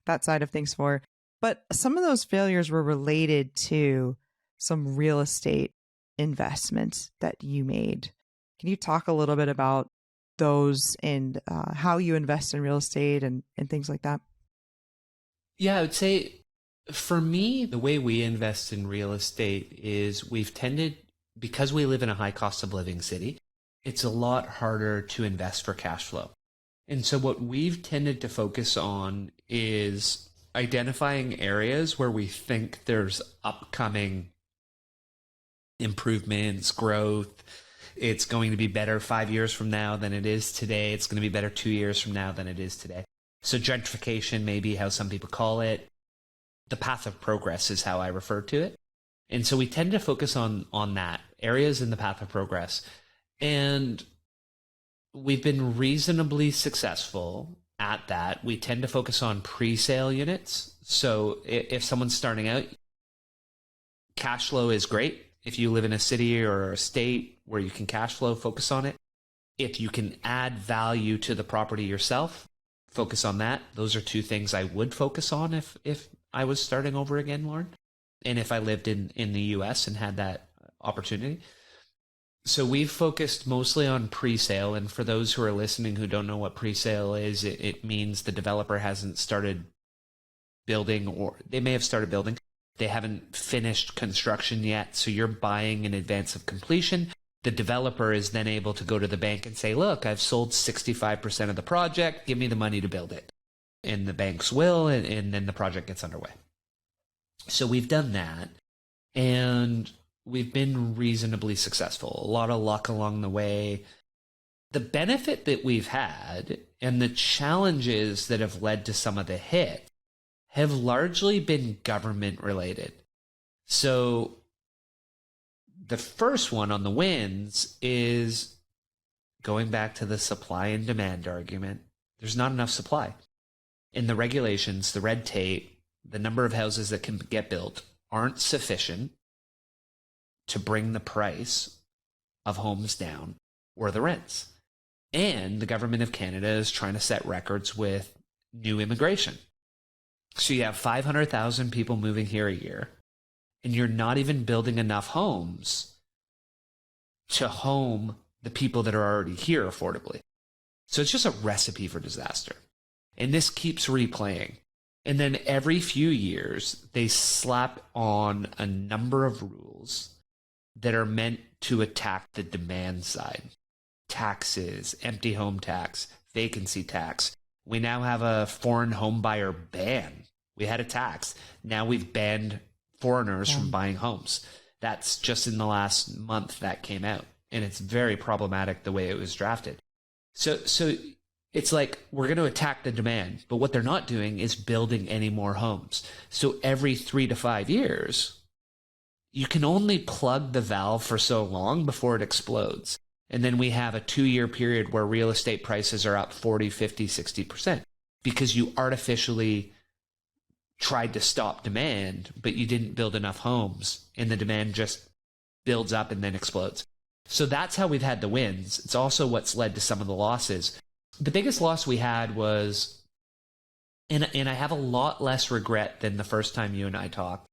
that side of things for. But some of those failures were related to some real estate investments that you made. Can you talk a little bit about those and how you invest in real estate and things like that? Yeah, I would say for me, the way we invest in real estate is we've tended, because we live in a high cost of living city, it's a lot harder to invest for cash flow. And so what we've tended to focus on is identifying areas where we think there's upcoming improvements, growth. It's going to be better 5 years from now than it is today. It's going to be better 2 years from now than it is today. So gentrification may be how some people call it. The path of progress is how I refer to it. And so we tend to focus on that, areas in the path of progress. And we've been reasonably successful at that. We tend to focus on pre-sale units. So if someone's starting out, cash flow is great. If you live in a city or a state where you can cash flow, focus on it. If you can add value to the property yourself, focus on that. Those are two things I would focus on if I was starting over again, Lauren. And if I lived in the US and had that opportunity. So we've focused mostly on pre-sale. And for those who are listening who don't know what pre-sale is, it means the developer hasn't started building, or they may have started building. They haven't finished construction yet, so you're buying in advance of completion. The developer is then able to go to the bank and say, look, I've sold 65% of the project. Give me the money to build it. And the banks will, and then the project gets underway. So we've done that. And we've been reasonably successful. A lot of luck along the way. The benefit that we've had and the challenges that have led to some of the hit have largely been government related. So the first one on the wins is going back to the supply and demand argument. There's not enough supply. In the regulations, the red tape, the number of houses that can get built aren't sufficient to bring the price of homes down or the rents. And the government of Canada is trying to set records with new immigration. So you have 500,000 people moving here a year, and you're not even building enough homes to home the people that are already here affordably. So it's just a recipe for disaster. And this keeps replaying. And then every few years, they slap on a number of rules that are meant to attack the demand side. Taxes, empty home tax, vacancy tax. We now have a foreign home buyer ban. We had a tax. Now we've banned foreigners from buying homes. That's just in the last month that came out. And it's very problematic the way it was drafted. So it's like we're going to attack the demand, but what they're not doing is building any more homes. So every 3 to 5 years, you can only plug the valve for so long before it explodes. And then we have a 2-year period where real estate prices are up 40, 50, 60% because you artificially tried to stop demand, but you didn't build enough homes and the demand just builds up and then explodes. So that's how we've had the wins. It's also what's led to some of the losses. The biggest loss we had was, and I have a lot less regret than the first time you and I talked.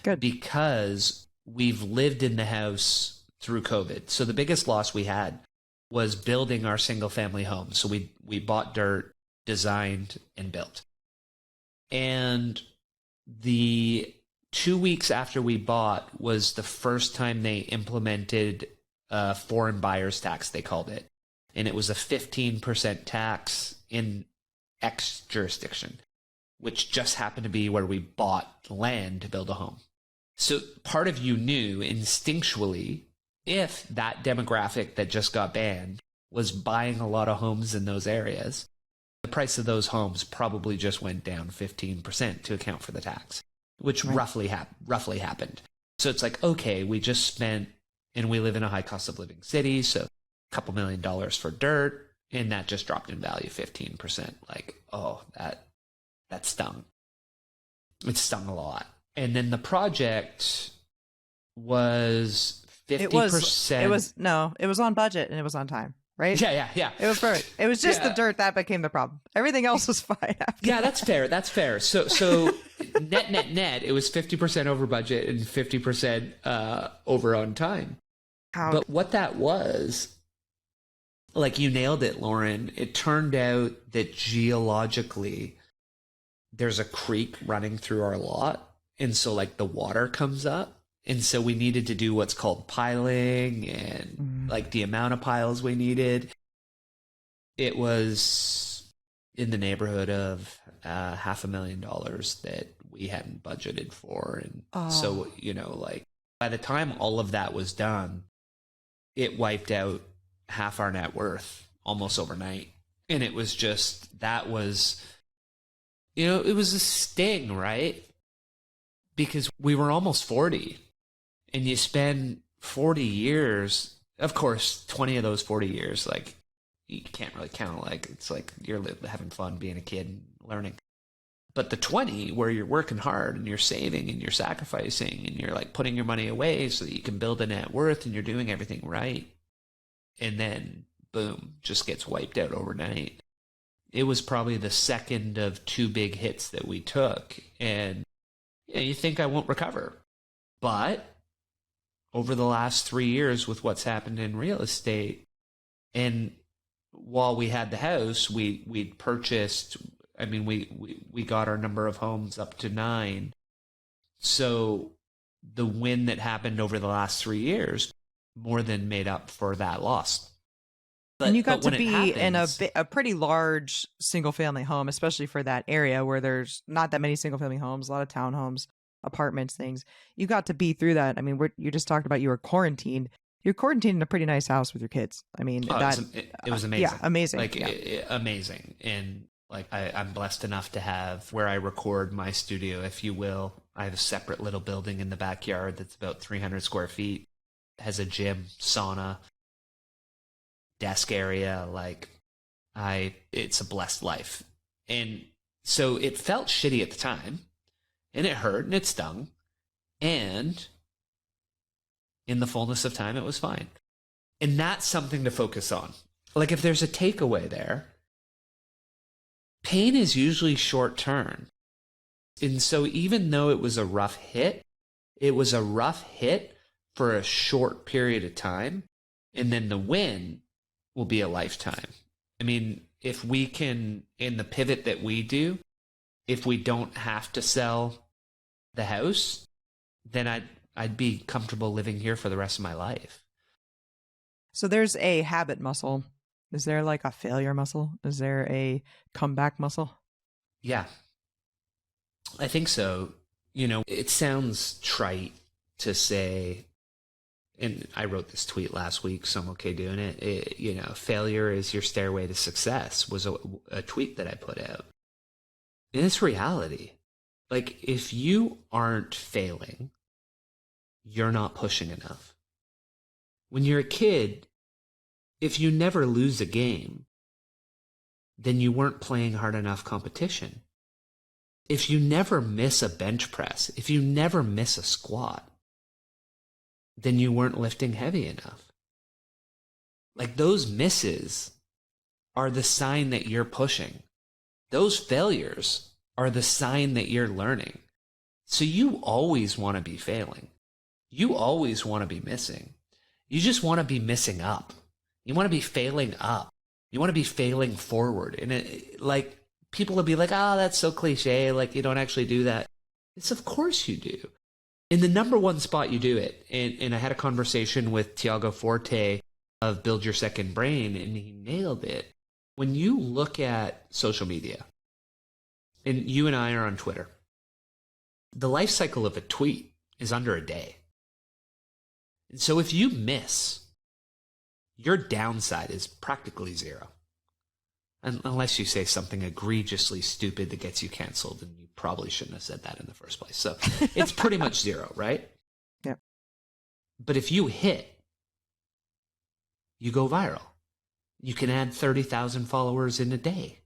Good. Because we've lived in the house through COVID. So the biggest loss we had was building our single family home. So we bought dirt, designed, and built. And the 2 weeks after we bought was the first time they implemented a foreign buyer's tax, they called it. And it was a 15% tax in X jurisdiction, which just happened to be where we bought land to build a home. So part of you knew instinctually if that demographic that just got banned was buying a lot of homes in those areas, the price of those homes probably just went down 15% to account for the tax, which roughly happened. So it's like, okay, we just spent, and we live in a high cost of living city, so a couple $1 million for dirt, and that just dropped in value 15%. Like, oh, that stung. It stung a lot. And then the project was 50%. It was on budget and it was on time, right? Yeah. It was perfect. It was just the dirt that became the problem. Everything else was fine after. Yeah, that's fair. So net, it was 50% over budget and 50% over on time. But what that was, like, you nailed it, Lauren. It turned out that geologically, there's a creek running through our lot. And so, like, the water comes up. And so we needed to do what's called piling and, like, the amount of piles we needed. It was in the neighborhood of $500,000 that we hadn't budgeted for. And so, like, by the time all of that was done, it wiped out half our net worth almost overnight. And it was just, that was, it was a sting, right? Because we were almost 40, and you spend 40 years, of course, 20 of those 40 years, like, you can't really count, like, it's like you're having fun being a kid and learning. But the 20 where you're working hard and you're saving and you're sacrificing and you're, like, putting your money away so that you can build a net worth and you're doing everything right, and then boom, just gets wiped out overnight. It was probably the second of 2 big hits that we took, and you think I won't recover. But over the last 3 years with what's happened in real estate, and while we had the house, we'd purchased, I mean, we got our number of homes up to 9. So the win that happened over the last 3 years more than made up for that loss. And you got to be in a pretty large single family home, especially for that area where there's not that many single family homes, a lot of townhomes. apartments, things. You got to be through that. I mean, you just talked about you were quarantined. You're quarantined in a pretty nice house with your kids. I mean, it was amazing. Yeah, amazing. Like amazing. And like I'm blessed enough to have where I record my studio, if you will. I have a separate little building in the backyard that's about 300 square feet. It has a gym, sauna, desk area. Like it's a blessed life. And so it felt shitty at the time, and it hurt and it stung. And in the fullness of time, it was fine. And that's something to focus on. Like if there's a takeaway there, pain is usually short term. And so even though it was a rough hit, it was a rough hit for a short period of time. And then the win will be a lifetime. I mean, if we can, in the pivot that we do, if we don't have to sell the house, then I'd be comfortable living here for the rest of my life. So there's a habit muscle. Is there like a failure muscle? Is there a comeback muscle? Yeah, I think so. You know, it sounds trite to say, and I wrote this tweet last week, so I'm okay doing it. You know, failure is your stairway to success was a tweet that I put out. And it's reality. Like, if you aren't failing, you're not pushing enough. When you're a kid, if you never lose a game, then you weren't playing hard enough competition. If you never miss a bench press, if you never miss a squat, then you weren't lifting heavy enough. Like, those misses are the sign that you're pushing. Those failures are the sign that you're learning. So you always want to be failing. You always want to be missing. You just want to be missing up. You want to be failing up. You want to be failing forward. And like, people will be like, oh, that's so cliche. Like, you don't actually do that. It's of course you do. In the number one spot, you do it. And I had a conversation with Tiago Forte of Build Your Second Brain, and he nailed it. When you look at social media, and you and I are on Twitter, the life cycle of a tweet is under a day. And so if you miss, your downside is practically zero. Unless you say something egregiously stupid that gets you canceled, and you probably shouldn't have said that in the first place. So it's pretty much zero, right? Yeah. But if you hit, you go viral. You can add 30,000 followers in a day,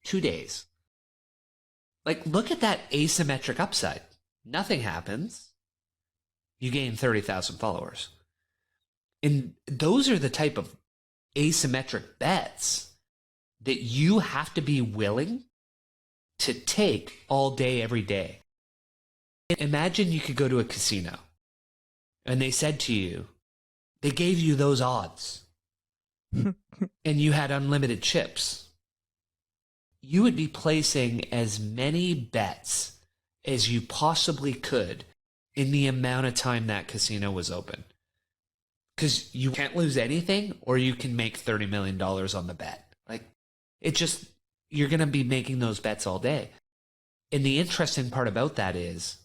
2 days. Like, look at that asymmetric upside. Nothing happens. You gain 30,000 followers. And those are the type of asymmetric bets that you have to be willing to take all day, every day. Imagine you could go to a casino and they said to you, they gave you those odds and you had unlimited chips. You would be placing as many bets as you possibly could in the amount of time that casino was open. Because you can't lose anything, or you can make $30 million on the bet. Like, it just, you're going to be making those bets all day. And the interesting part about that is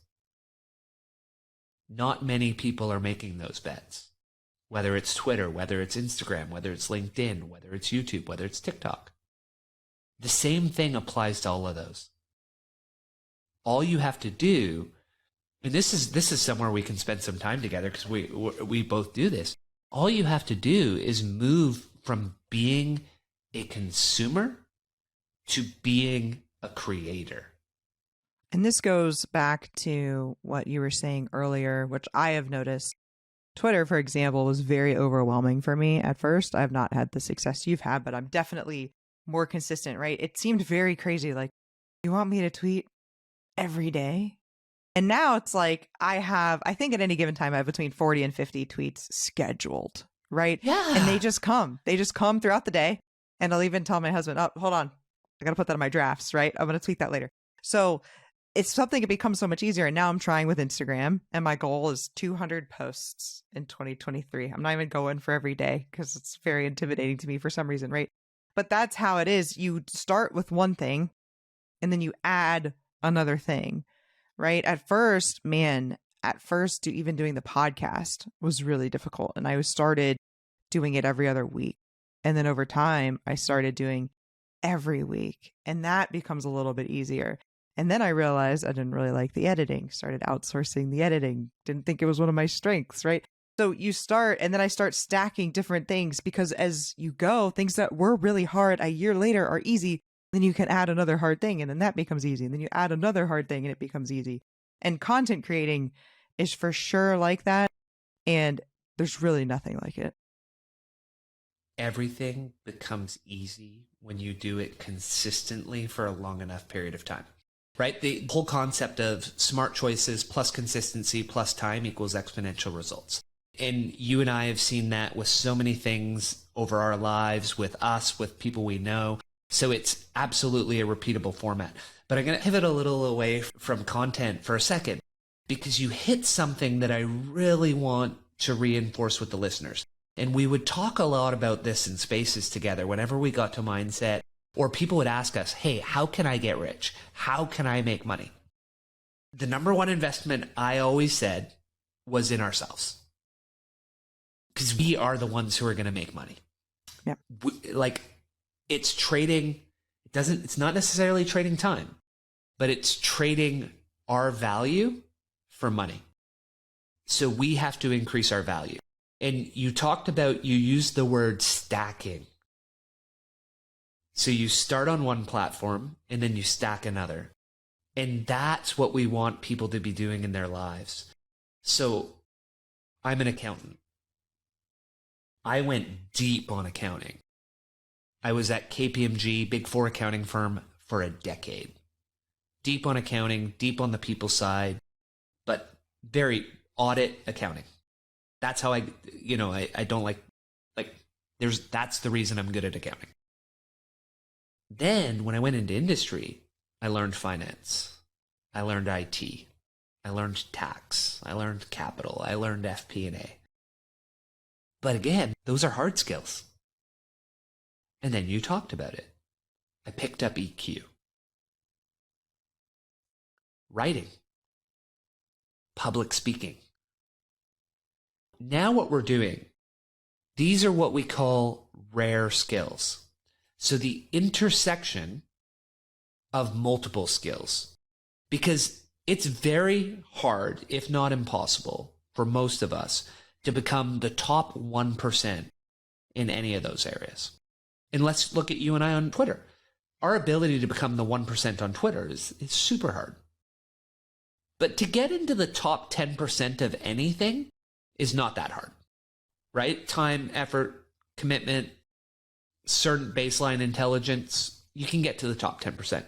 not many people are making those bets. Whether it's Twitter, whether it's Instagram, whether it's LinkedIn, whether it's YouTube, whether it's TikTok. The same thing applies to all of those. All you have to do, and this is somewhere we can spend some time together because we both do this. All you have to do is move from being a consumer to being a creator. And this goes back to what you were saying earlier, which I have noticed. Twitter, for example, was very overwhelming for me at first. I have not had the success you've had, but I'm definitely more consistent, right? It seemed very crazy. Like, you want me to tweet every day? And now it's like I think at any given time, I have between 40 and 50 tweets scheduled, right? Yeah. And they just come throughout the day. And I'll even tell my husband, oh, hold on, I got to put that in my drafts, right? I'm going to tweet that later. So it's something that becomes so much easier. And now I'm trying with Instagram, and my goal is 200 posts in 2023. I'm not even going for every day because it's very intimidating to me for some reason, right? But that's how it is. You start with one thing and then you add another thing. right? At first, even doing the podcast was really difficult. And I started doing it every other week. And then over time, I started doing every week. And that becomes a little bit easier. And then I realized I didn't really like the editing, started outsourcing the editing, didn't think it was one of my strengths, right? So you start, and then I start stacking different things because as you go, things that were really hard a year later are easy. Then you can add another hard thing and then that becomes easy. And then you add another hard thing and it becomes easy. And content creating is for sure like that. And there's really nothing like it. Everything becomes easy when you do it consistently for a long enough period of time, right? The whole concept of smart choices plus consistency plus time equals exponential results. And you and I have seen that with so many things over our lives, with us, with people we know. So it's absolutely a repeatable format. But I'm going to pivot a little away from content for a second, because you hit something that I really want to reinforce with the listeners. And we would talk a lot about this in spaces together whenever we got to mindset, or people would ask us, hey, how can I get rich? How can I make money? The number one investment I always said was in ourselves, because we are the ones who are going to make money. Yeah. It's trading. It's not necessarily trading time, but it's trading our value for money. So we have to increase our value. And you used the word stacking. So you start on one platform and then you stack another. And that's what we want people to be doing in their lives. So I'm an accountant. I went deep on accounting. I was at KPMG, Big Four accounting firm, for a decade. Deep on accounting, deep on the people side, but very audit accounting. That's how I don't that's the reason I'm good at accounting. Then when I went into industry, I learned finance. I learned IT. I learned tax. I learned capital. I learned FP&A. But again, those are hard skills. And then you talked about it. I picked up EQ. Writing. Public speaking. Now what we're doing, these are what we call rare skills. So the intersection of multiple skills, because it's very hard, if not impossible, for most of us to become the top 1% in any of those areas. And let's look at you and I on Twitter. Our ability to become the 1% on Twitter is super hard. But to get into the top 10% of anything is not that hard, right? Time, effort, commitment, certain baseline intelligence, you can get to the top 10%.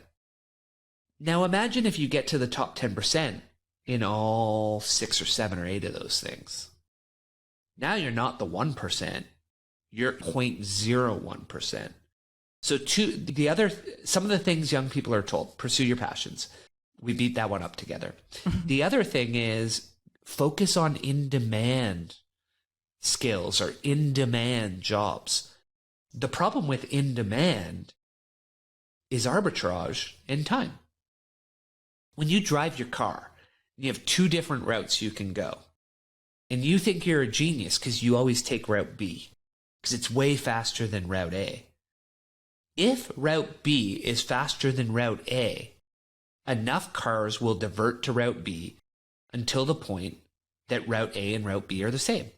Now imagine if you get to the top 10% in all 6 or 7 or 8 of those things. Now you're not the 1%, you're 0.01%. So some of the things young people are told, pursue your passions. We beat that one up together. The other thing is focus on in-demand skills or in-demand jobs. The problem with in-demand is arbitrage and time. When you drive your car, you have 2 different routes you can go. And you think you're a genius because you always take Route B, because it's way faster than Route A. If Route B is faster than Route A, enough cars will divert to Route B until the point that Route A and Route B are the same.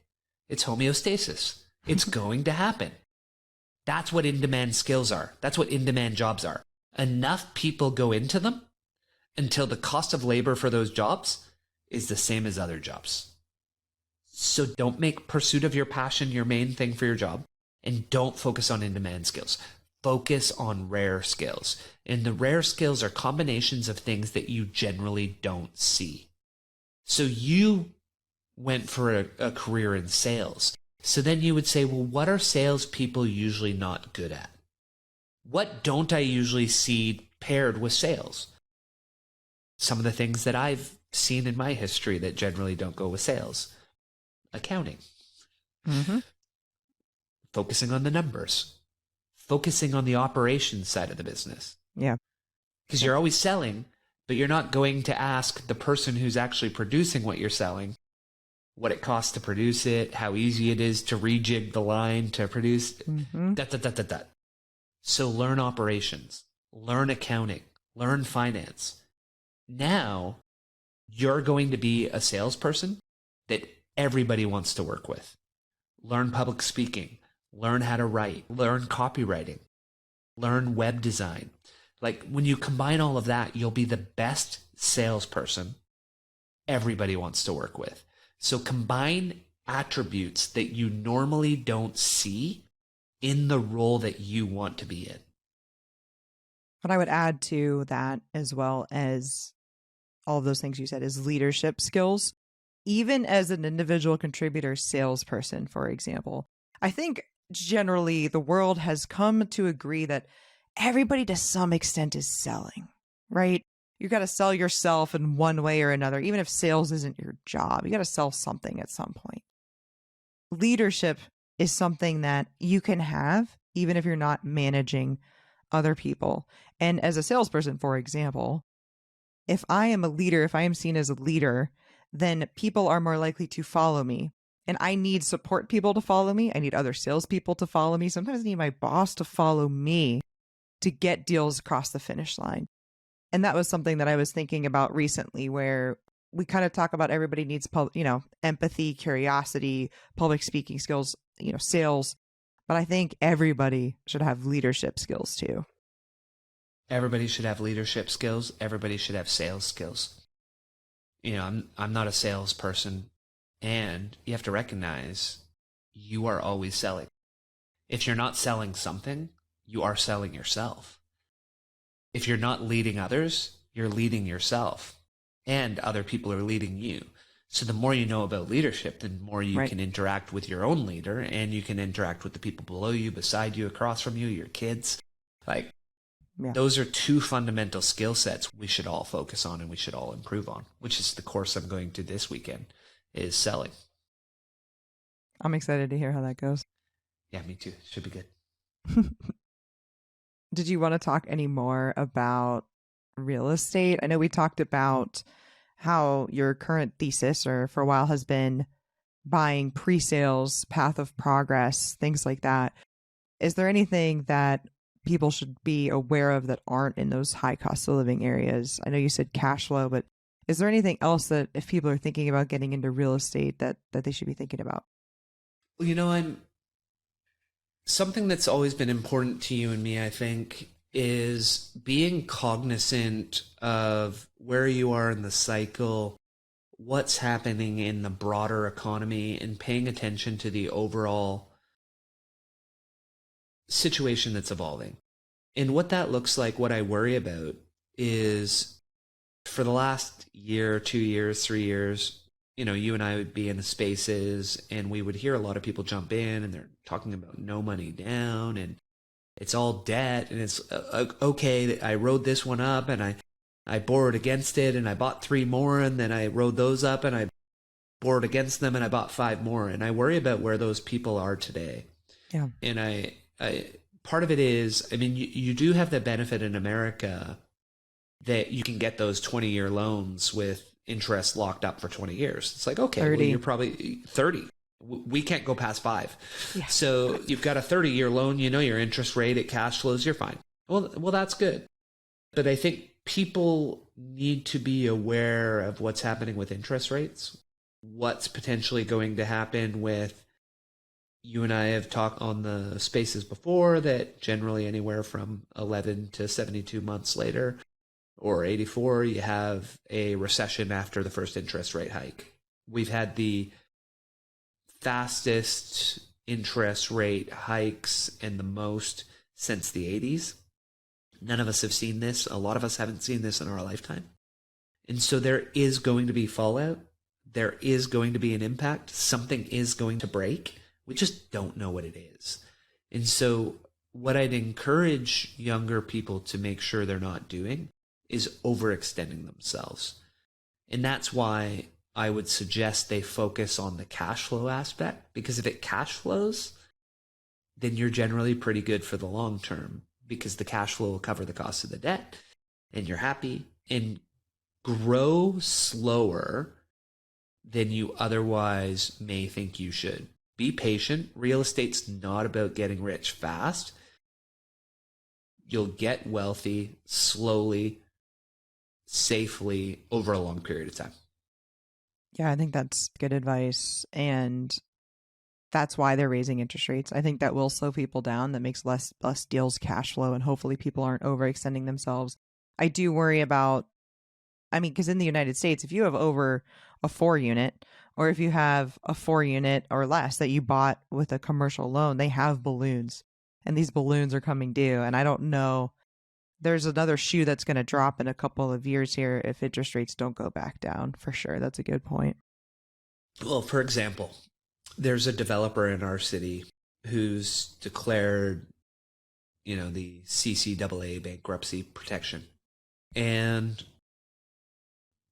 It's homeostasis. It's going to happen. That's what in-demand skills are. That's what in-demand jobs are. Enough people go into them until the cost of labor for those jobs is the same as other jobs. So don't make pursuit of your passion your main thing for your job, and don't focus on in-demand skills. Focus on rare skills. And the rare skills are combinations of things that you generally don't see. So you went for a career in sales. So then you would say, well, what are salespeople usually not good at? What don't I usually see paired with sales? Some of the things that I've seen in my history that generally don't go with sales. Accounting. Mm-hmm. Focusing on the numbers. Focusing on the operations side of the business. Yeah. Because you're always selling, But you're not going to ask the person who's actually producing what you're selling what it costs to produce it, how easy it is to rejig the line to produce. So learn operations, learn accounting, learn finance. Now you're going to be a salesperson that everybody wants to work with. Learn public speaking, learn how to write, learn copywriting, learn web design. Like when you combine all of that, you'll be the best salesperson everybody wants to work with. So combine attributes that you normally don't see in the role that you want to be in. What I would add to that, as well as all of those things you said, is leadership skills. Even as an individual contributor salesperson, for example, I think generally the world has come to agree that everybody to some extent is selling, right? You got to sell yourself in one way or another. Even if sales isn't your job, you got to sell something at some point. Leadership is something that you can have even if you're not managing other people. And as a salesperson, for example, if I am a leader, if I am seen as a leader, then people are more likely to follow me. And I need support people to follow me. I need other salespeople to follow me. Sometimes I need my boss to follow me to get deals across the finish line. And that was something that I was thinking about recently, where we kind of talk about everybody needs, empathy, curiosity, public speaking skills, sales. But I think everybody should have leadership skills too. Everybody should have leadership skills. Everybody should have sales skills. I'm not a salesperson, and you have to recognize you are always selling. If you're not selling something, you are selling yourself. If you're not leading others, you're leading yourself, and other people are leading you. So the more you know about leadership, the more you can interact with your own leader, and you can interact with the people below you, beside you, across from you, your kids. Those are two fundamental skill sets we should all focus on and we should all improve on, which is the course I'm going to this weekend, is selling. I'm excited to hear how that goes. Yeah, me too. Should be good. Did you want to talk any more about real estate? I know we talked about how your current thesis, or for a while, has been buying pre-sales, path of progress, things like that. Is there anything that people should be aware of that aren't in those high cost of living areas? I know you said cash flow, but is there anything else that if people are thinking about getting into real estate that they should be thinking about? Well, something that's always been important to you and me, I think, is being cognizant of where you are in the cycle, what's happening in the broader economy, and paying attention to the overall situation that's evolving. And what that looks like, what I worry about is, for the last year, 2 years, 3 years, you and I would be in the spaces and we would hear a lot of people jump in and they're talking about no money down and it's all debt, and it's okay, I rode this one up and I borrowed against it and I bought 3 more, and then I rode those up and I borrowed against them and I bought 5 more. And I worry about where those people are today. Yeah. And I part of it is, you do have the benefit in America that you can get those 20-year loans with interest locked up for 20 years. It's like, okay, well, you're probably 30. We can't go past 5. Yeah. So you've got a 30-year loan, your interest rate, it cash flows, you're fine. Well, that's good. But I think people need to be aware of what's happening with interest rates, what's potentially going to happen with, you and I have talked on the spaces before that generally anywhere from 11 to 72 months later, or 84, you have a recession after the first interest rate hike. We've had the fastest interest rate hikes and the most since the 80s. None of us have seen this. A lot of us haven't seen this in our lifetime. And so there is going to be fallout. There is going to be an impact. Something is going to break. We just don't know what it is. And so what I'd encourage younger people to make sure they're not doing is overextending themselves. And that's why I would suggest they focus on the cash flow aspect, because if it cash flows, then you're generally pretty good for the long term, because the cash flow will cover the cost of the debt and you're happy. And grow slower than you otherwise may think you should. Be patient. Real estate's not about getting rich fast. You'll get wealthy slowly, safely over a long period of time. Yeah, I think that's good advice. And that's why they're raising interest rates. I think that will slow people down. That makes less deals cash flow, and hopefully people aren't overextending themselves. I do worry about, because in the United States, if you have over a 4-unit, or if you have a 4-unit or less that you bought with a commercial loan, they have balloons, and these balloons are coming due. And I don't know, there's another shoe that's going to drop in a couple of years here if interest rates don't go back down, for sure. That's a good point. Well, for example, there's a developer in our city who's declared, the CCAA bankruptcy protection. And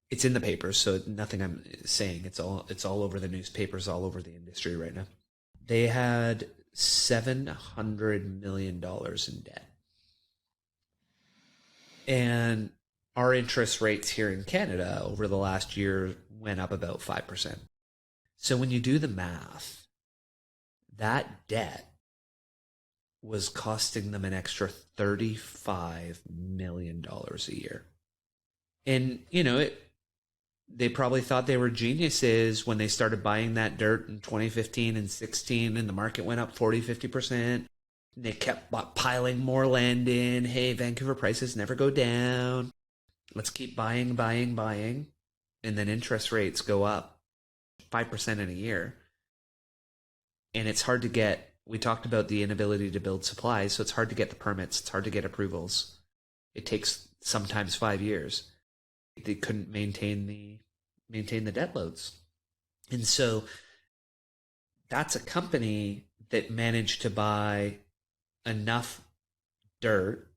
it's in the papers, so nothing I'm saying. It's all over the newspapers, all over the industry right now. They had $700 million in debt. And our interest rates here in Canada over the last year went up about 5%. So when you do the math, that debt was costing them an extra $35 million a year. And, they probably thought they were geniuses when they started buying that dirt in 2015 and 16, and the market went up 40-50%. And they kept piling more land in. Hey, Vancouver prices never go down. Let's keep buying. And then interest rates go up 5% in a year. And it's hard to get, we talked about the inability to build supplies, so it's hard to get the permits. It's hard to get approvals. It takes sometimes 5 years. They couldn't maintain the debt loads. And so that's a company that managed to buy enough dirt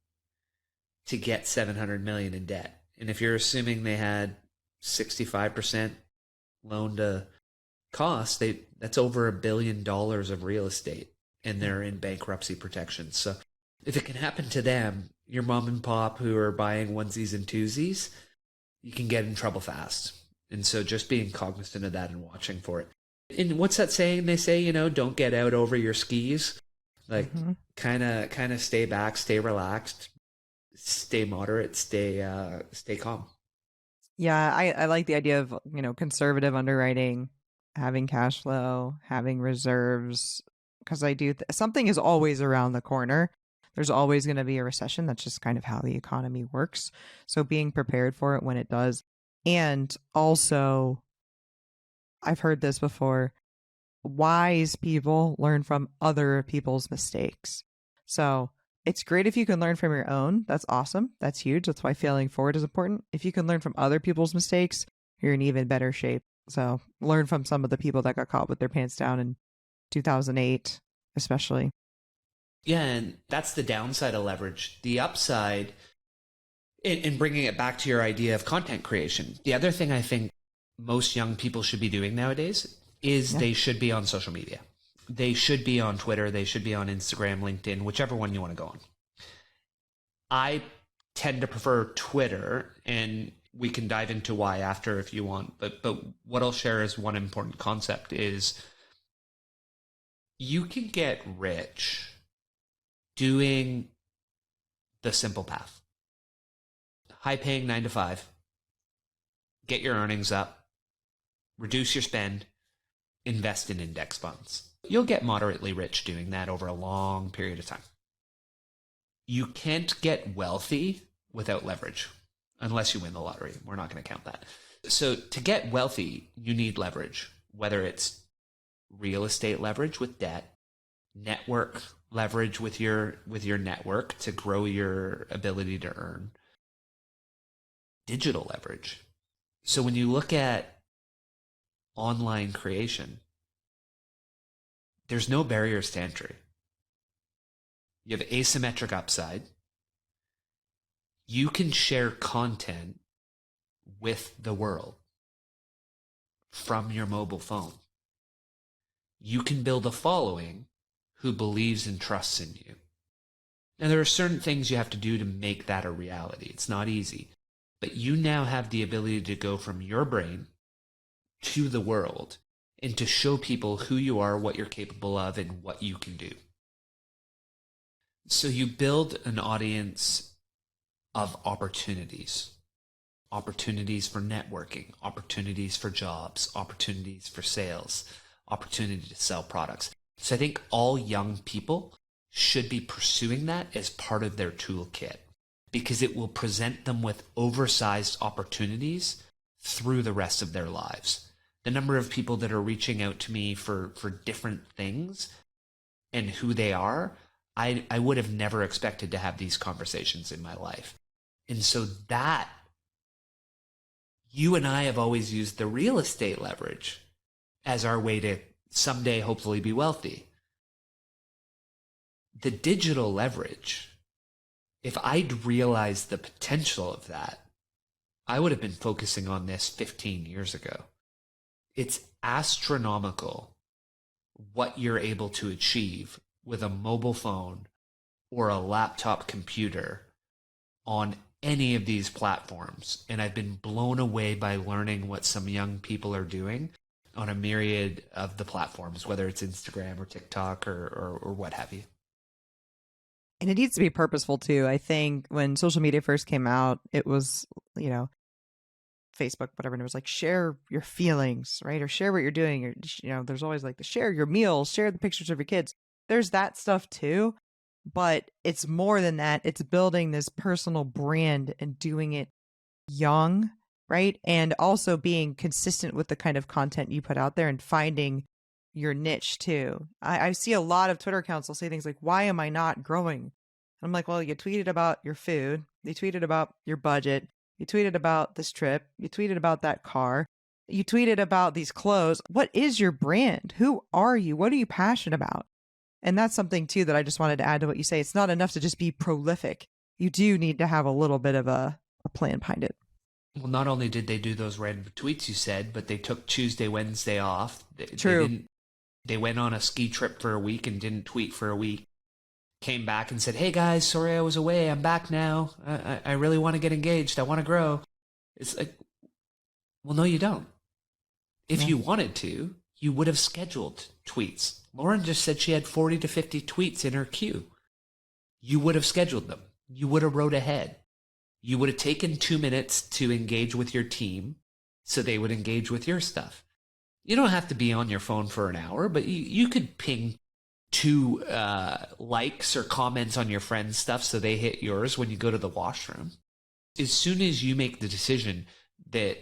to get $700 million in debt. And if you're assuming they had 65% loan to cost, that's over $1 billion of real estate, and they're in bankruptcy protection. So if it can happen to them, your mom and pop who are buying onesies and twosies, you can get in trouble fast. And so just being cognizant of that and watching for it. And what's that saying? They say, don't get out over your skis. Like, kind of stay back, stay relaxed, stay moderate, stay calm. Yeah, I like the idea of, conservative underwriting, having cash flow, having reserves, because something is always around the corner. There's always going to be a recession. That's just kind of how the economy works. So being prepared for it when it does. And also, I've heard this before, wise people learn from other people's mistakes. So it's great if you can learn from your own. That's awesome. That's huge. That's why failing forward is important. If you can learn from other people's mistakes, you're in even better shape. So learn from some of the people that got caught with their pants down in 2008, especially. Yeah, and that's the downside of leverage. The upside, in bringing it back to your idea of content creation, the other thing I think most young people should be doing nowadays is they should be on social media. They should be on Twitter. They should be on Instagram, LinkedIn, whichever one you want to go on. I tend to prefer Twitter, and we can dive into why after if you want. But what I'll share is one important concept is you can get rich doing the simple path. High paying 9 to 5. Get your earnings up. Reduce your spend. Invest in index funds. You'll get moderately rich doing that over a long period of time. You can't get wealthy without leverage unless you win the lottery. We're not going to count that. So to get wealthy, you need leverage, whether it's real estate leverage with debt, network leverage with your network to grow your ability to earn, digital leverage. So when you look at online creation, there's no barriers to entry. You have asymmetric upside. You can share content with the world from your mobile phone. You can build a following who believes and trusts in you. Now, there are certain things you have to do to make that a reality. It's not easy. but you now have the ability to go from your brain to the world and to show people who you are, what you're capable of, and what you can do. So you build an audience of opportunities. Opportunities for networking, opportunities for jobs, opportunities for sales, opportunity to sell products. So I think all young people should be pursuing that as part of their toolkit, because it will present them with oversized opportunities through the rest of their lives. The number of people that are reaching out to me for different things and who they are, I would have never expected to have these conversations in my life. And so that, you and I have always used the real estate leverage as our way to someday hopefully be wealthy. The digital leverage, if I'd realized the potential of that, I would have been focusing on this 15 years ago. It's astronomical what you're able to achieve with a mobile phone or a laptop computer on any of these platforms. And I've been blown away by learning what some young people are doing on a myriad of the platforms, whether it's Instagram or TikTok or what have you. And it needs to be purposeful too. I think when social media first came out, it was, Facebook, whatever, and it was like, share your feelings, right? Or share what you're doing. Or, there's always like the share your meals, share the pictures of your kids. There's that stuff too. But it's more than that. It's building this personal brand and doing it young, right? And also being consistent with the kind of content you put out there and finding your niche too. I see a lot of Twitter accounts will say things like, why am I not growing? And I'm like, well, you tweeted about your food. You tweeted about your budget. You tweeted about this trip. You tweeted about that car. You tweeted about these clothes. What is your brand? Who are you? What are you passionate about? And that's something too that I just wanted to add to what you say. It's not enough to just be prolific. You do need to have a little bit of a plan behind it. Well, not only did they do those random tweets you said, but they took Tuesday, Wednesday off. True. They went on a ski trip for a week and didn't tweet for a week. Came back and said, hey guys, sorry I was away. I'm back now. I really want to get engaged. I want to grow. It's like, well, no, you don't. If you wanted to, you would have scheduled tweets. Lauren just said she had 40 to 50 tweets in her queue. You would have scheduled them. You would have wrote ahead. You would have taken 2 minutes to engage with your team so they would engage with your stuff. You don't have to be on your phone for an hour, but you could ping 2 likes or comments on your friend's stuff so they hit yours when you go to the washroom. As soon as you make the decision that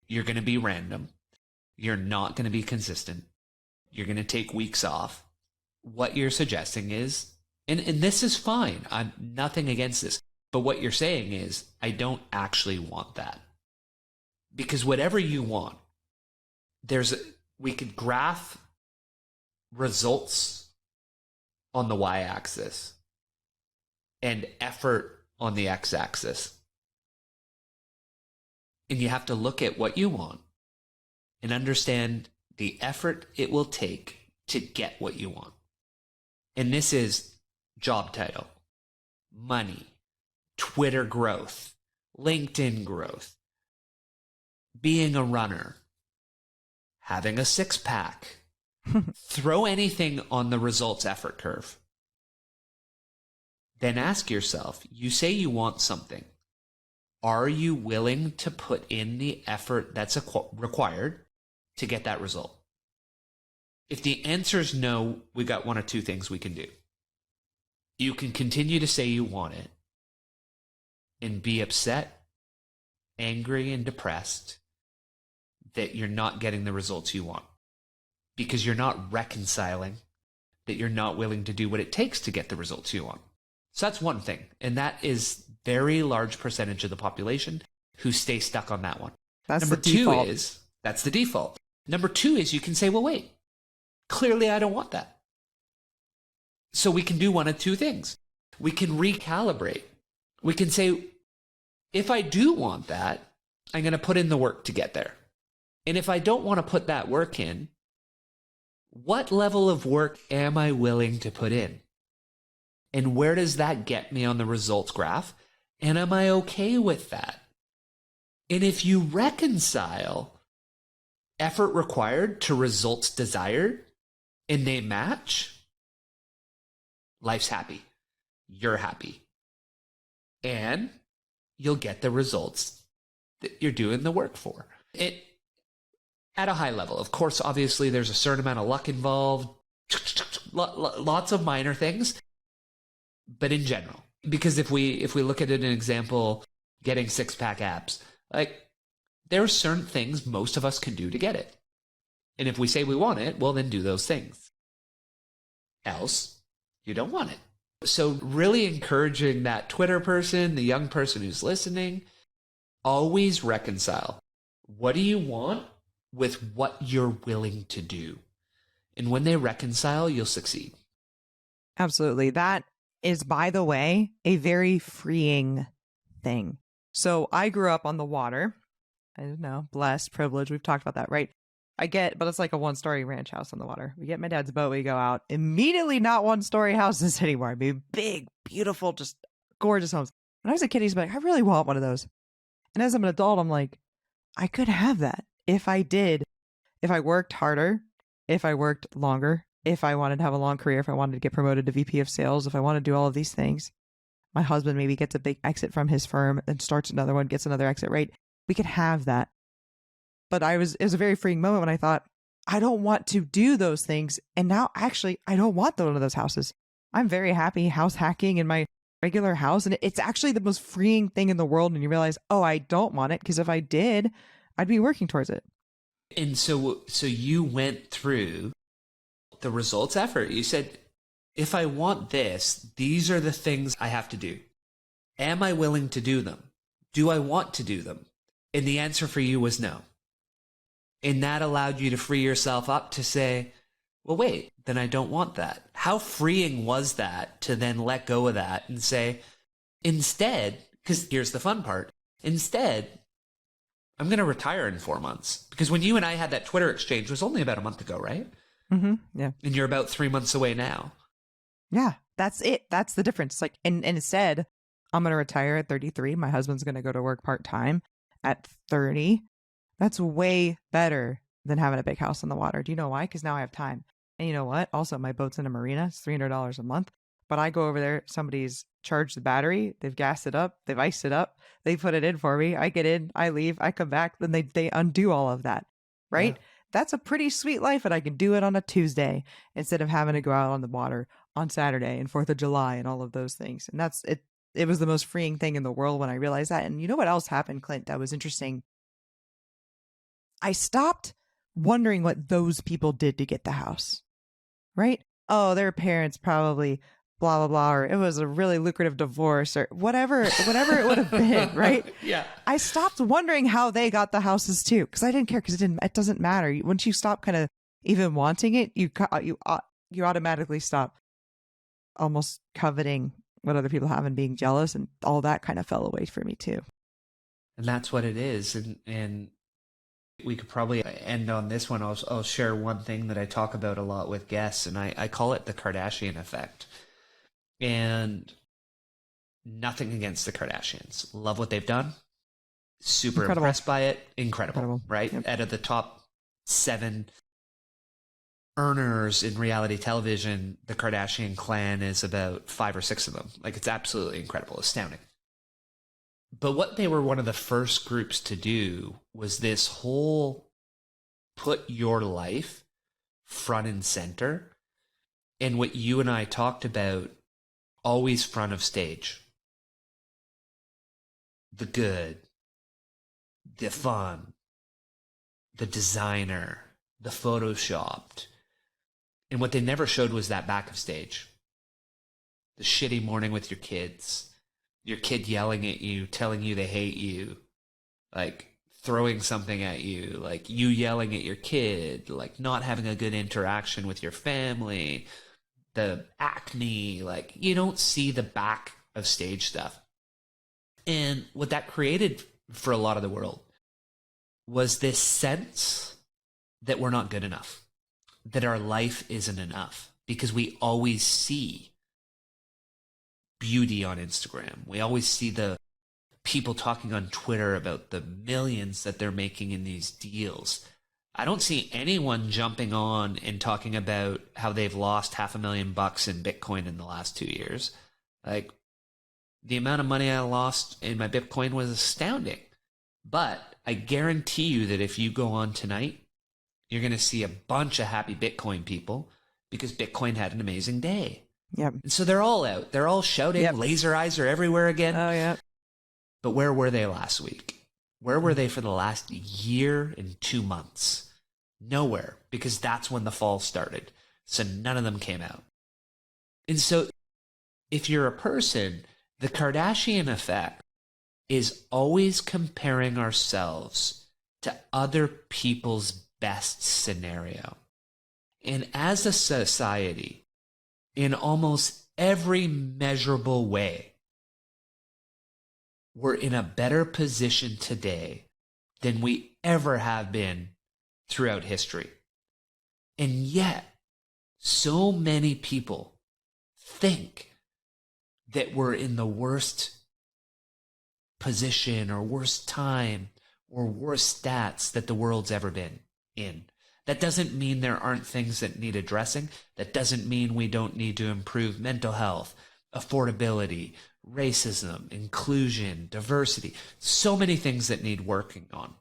you're going to be random, you're not going to be consistent, you're going to take weeks off, what you're suggesting is, and this is fine, I'm nothing against this, but what you're saying is, I don't actually want that. Because whatever you want, we could graph results on the y-axis and effort on the x-axis. And you have to look at what you want and understand the effort it will take to get what you want. And this is job title, money, Twitter growth, LinkedIn growth, being a runner, having a six-pack. Throw anything on the results effort curve. Then ask yourself, you say you want something. Are you willing to put in the effort that's required to get that result? If the answer is no, we got one or two things we can do. You can continue to say you want it and be upset, angry, and depressed that you're not getting the results you want because you're not reconciling that you're not willing to do what it takes to get the results you want. So that's one thing. And that is very large percentage of the population who stay stuck on that one. That's Number the two default. is, that's the default. Number two is you can say, well, wait, clearly I don't want that. So we can do one of two things. We can recalibrate. We can say, if I do want that, I'm going to put in the work to get there. And if I don't want to put that work in, what level of work am I willing to put in? And where does that get me on the results graph? And am I okay with that? And if you reconcile effort required to results desired and they match, life's happy. You're happy. And you'll get the results that you're doing the work for. It at a high level. Of course, obviously, there's a certain amount of luck involved, lots of minor things, but in general, because if we look at it an example, getting six-pack abs, like there are certain things most of us can do to get it. And if we say we want it, well, then do those things. Else, you don't want it. So really encouraging that Twitter person, the young person who's listening, always reconcile. What do you want with what you're willing to do? And when they reconcile, you'll succeed. Absolutely. That is, by the way, a very freeing thing. So I grew up on the water. I don't know, blessed, privileged. We've talked about that, right? But it's like a one-story ranch house on the water. We get my dad's boat, we go out. Immediately not one-story houses anymore. I mean, big, beautiful, just gorgeous homes. When I was a kid, he's like, I really want one of those. And as I'm an adult, I'm like, I could have that if I did. If I worked harder, if I worked longer, if I wanted to have a long career, if I wanted to get promoted to VP of sales, if I want to do all of these things. My husband maybe gets a big exit from his firm and starts another one, gets another exit, right? We could have that. But it was a very freeing moment when I thought, I don't want to do those things. And now actually, I don't want one of those houses. I'm very happy house hacking in my regular house. And it's actually the most freeing thing in the world. And you realize, oh, I don't want it. Because if I did, I'd be working towards it. And so you went through the results effort. You said, if I want this, these are the things I have to do. Am I willing to do them? Do I want to do them? And the answer for you was no. And that allowed you to free yourself up to say, well, wait, then I don't want that. How freeing was that to then let go of that and say, instead, because here's the fun part, instead, I'm going to retire in 4 months. Because when you and I had that Twitter exchange, it was only about a month ago, right? Mm-hmm. Yeah. And you're about 3 months away now. Yeah, that's it. That's the difference. Like, and instead, I'm going to retire at 33. My husband's going to go to work part-time at 30. That's way better than having a big house on the water. Do you know why? Because now I have time. And you know what? Also, my boat's in a marina. It's $300 a month. But I go over there, somebody's charged the battery, they've gassed it up, they've iced it up, they put it in for me. I get in, I leave, I come back, then they undo all of that, right? Yeah. That's a pretty sweet life, and I can do it on a Tuesday instead of having to go out on the water on Saturday and 4th of July and all of those things. And that's it. It was the most freeing thing in the world when I realized that. And you know what else happened, Clint, that was interesting? I stopped wondering what those people did to get the house, right? Oh, their parents probably blah, blah, blah, or it was a really lucrative divorce or whatever it would have been, right? Yeah. I stopped wondering how they got the houses too, because I didn't care, because it doesn't matter. Once you stop kind of even wanting it, you automatically stop almost coveting what other people have and being jealous, and all that kind of fell away for me too. And that's what it is. And we could probably end on this one. I'll share one thing that I talk about a lot with guests, and I call it the Kardashian effect. And nothing against the Kardashians. Love what they've done. Super impressed by it. Incredible. Right? Yep. Out of the top 7 earners in reality television, the Kardashian clan is about 5 or 6 of them. Like, it's absolutely incredible, astounding. But what they were one of the first groups to do was this whole put your life front and center. And what you and I talked about, always front of stage. The good, the fun, the designer, the photoshopped. And what they never showed was that back of stage. The shitty morning with your kids, your kid yelling at you, telling you they hate you, like throwing something at you, like you yelling at your kid, like not having a good interaction with your family, the acne, like you don't see the back of stage stuff. And what that created for a lot of the world was this sense that we're not good enough, that our life isn't enough, because we always see beauty on Instagram. We always see the people talking on Twitter about the millions that they're making in these deals. I don't see anyone jumping on and talking about how they've lost $500,000 in Bitcoin in the last 2 years. Like, the amount of money I lost in my Bitcoin was astounding. But I guarantee you that if you go on tonight, you're going to see a bunch of happy Bitcoin people because Bitcoin had an amazing day. Yep. And so they're all out. They're all shouting. Yep. Laser eyes are everywhere again. Oh, yeah. But where were they last week? Where were they for the last year and 2 months? Nowhere, because that's when the fall started. So none of them came out. And so if you're a person, the Kardashian effect is always comparing ourselves to other people's best scenario. And as a society, in almost every measurable way, we're in a better position today than we ever have been throughout history. And yet, so many people think that we're in the worst position or worst time or worst stats that the world's ever been in. That doesn't mean there aren't things that need addressing. That doesn't mean we don't need to improve mental health, affordability, racism, inclusion, diversity. So many things that need working on.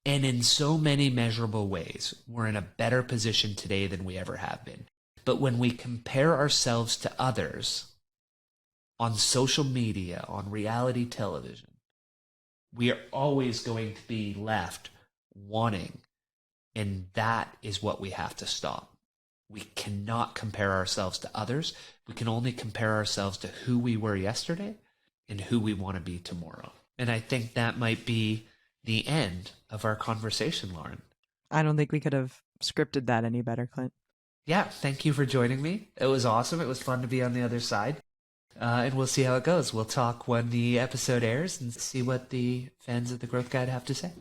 And in so many measurable ways, we're in a better position today than we ever have been. But when we compare ourselves to others on social media, on reality television, we are always going to be left wanting. And that is what we have to stop. We cannot compare ourselves to others. We can only compare ourselves to who we were yesterday and who we want to be tomorrow. And I think that might be the end of our conversation, Lauren. I don't think we could have scripted that any better, Clint. Yeah, thank you for joining me. It was awesome. It was fun to be on the other side. And we'll see how it goes. We'll talk when the episode airs and see what the fans of the Growth Guide have to say.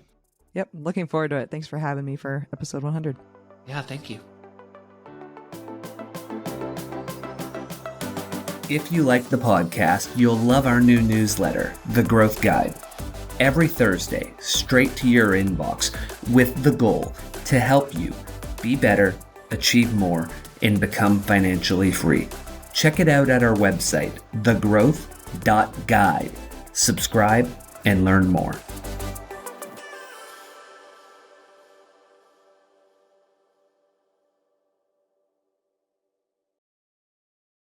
Yep, looking forward to it. Thanks for having me for episode 100. Yeah, thank you. If you like the podcast, you'll love our new newsletter, The Growth Guide. Every Thursday, straight to your inbox, with the goal to help you be better, achieve more, and become financially free. Check it out at our website, thegrowth.guide. Subscribe and learn more.